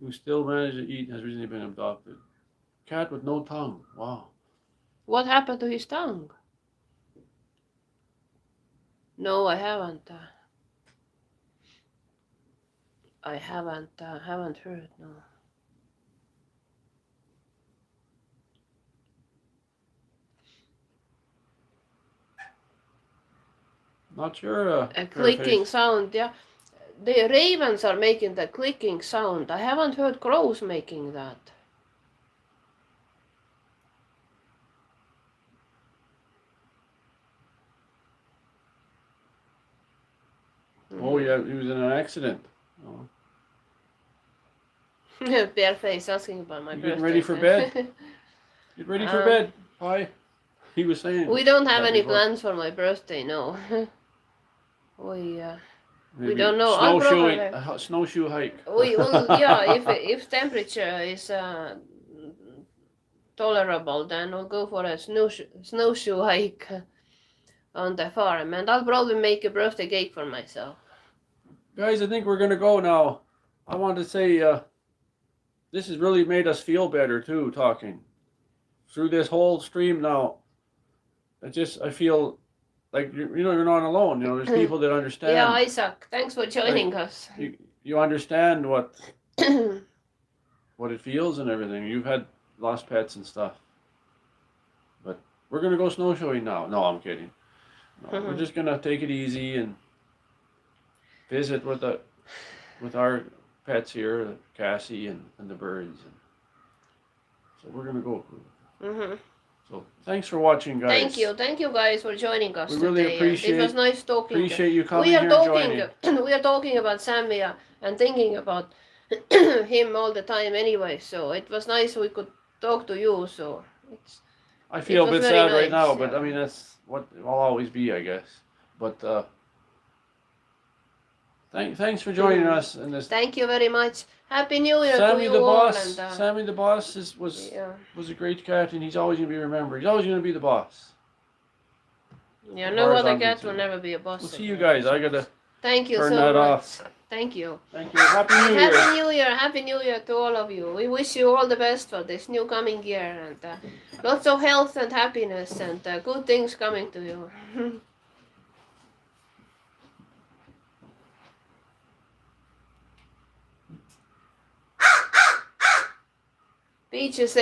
Speaker 1: Who still managed to eat has recently been adopted. Cat with no tongue. Wow.
Speaker 2: What happened to his tongue? No, I haven't. I haven't heard. No.
Speaker 1: Not sure.
Speaker 2: A clicking sound, yeah. The ravens are making the clicking sound. I haven't heard crows making that.
Speaker 1: Oh yeah, he was in an accident. Oh.
Speaker 2: Bareface asking about my
Speaker 1: You
Speaker 2: birthday.
Speaker 1: getting ready for bed? Get ready for bed. Bye. He was saying.
Speaker 2: We don't have
Speaker 1: that
Speaker 2: any
Speaker 1: before.
Speaker 2: plans for my birthday, no. we
Speaker 1: Maybe
Speaker 2: don't know. I'll
Speaker 1: Snowshoeing,
Speaker 2: probably-
Speaker 1: a snowshoe hike.
Speaker 2: we will, yeah. If temperature is tolerable, then we'll go for a snowshoe hike on the farm, and I'll probably make a birthday cake for myself.
Speaker 1: Guys, I think we're gonna go now. I want to say this has really made us feel better too, talking through this whole stream now. I feel like you're not alone. You know, there's people that understand.
Speaker 2: Yeah, Isaac, thanks for joining us.
Speaker 1: You understand what it feels and everything. You've had lost pets and stuff, but we're gonna go snowshoeing now. No, I'm kidding. No, we're just gonna take it easy and visit with our pets here, Cassie and the birds. And so we're gonna go. So thanks for watching, guys.
Speaker 2: Thank you guys for joining us
Speaker 1: We
Speaker 2: today.
Speaker 1: really appreciate.
Speaker 2: It was nice talking.
Speaker 1: Appreciate you coming
Speaker 2: We are
Speaker 1: here
Speaker 2: talking.
Speaker 1: and joining.
Speaker 2: We are talking about Sammy and thinking about him all the time anyway. So it was nice we could talk to you. So
Speaker 1: I feel a
Speaker 2: was
Speaker 1: bit
Speaker 2: very
Speaker 1: sad right
Speaker 2: nice,
Speaker 1: now, but
Speaker 2: yeah.
Speaker 1: I mean that's what I'll always be, I guess. But thanks for joining us in this.
Speaker 2: thank you very much. Happy New Year to
Speaker 1: Sammy
Speaker 2: you
Speaker 1: the
Speaker 2: all.
Speaker 1: Boss.
Speaker 2: And,
Speaker 1: Sammy the Boss was a great cat, and he's always gonna be remembered. He's always gonna be the boss.
Speaker 2: yeah,
Speaker 1: As
Speaker 2: no
Speaker 1: far as
Speaker 2: other
Speaker 1: I'm
Speaker 2: cat will
Speaker 1: concerned.
Speaker 2: never be a boss.
Speaker 1: We'll see you
Speaker 2: again.
Speaker 1: guys. I gotta
Speaker 2: Thank you
Speaker 1: turn
Speaker 2: so
Speaker 1: that
Speaker 2: much.
Speaker 1: off.
Speaker 2: Thank you.
Speaker 1: Thank you. Happy New Year.
Speaker 2: Happy New Year. Happy New Year to all of you. We wish you all the best for this new coming year, and lots of health and happiness and good things coming to you. Beaches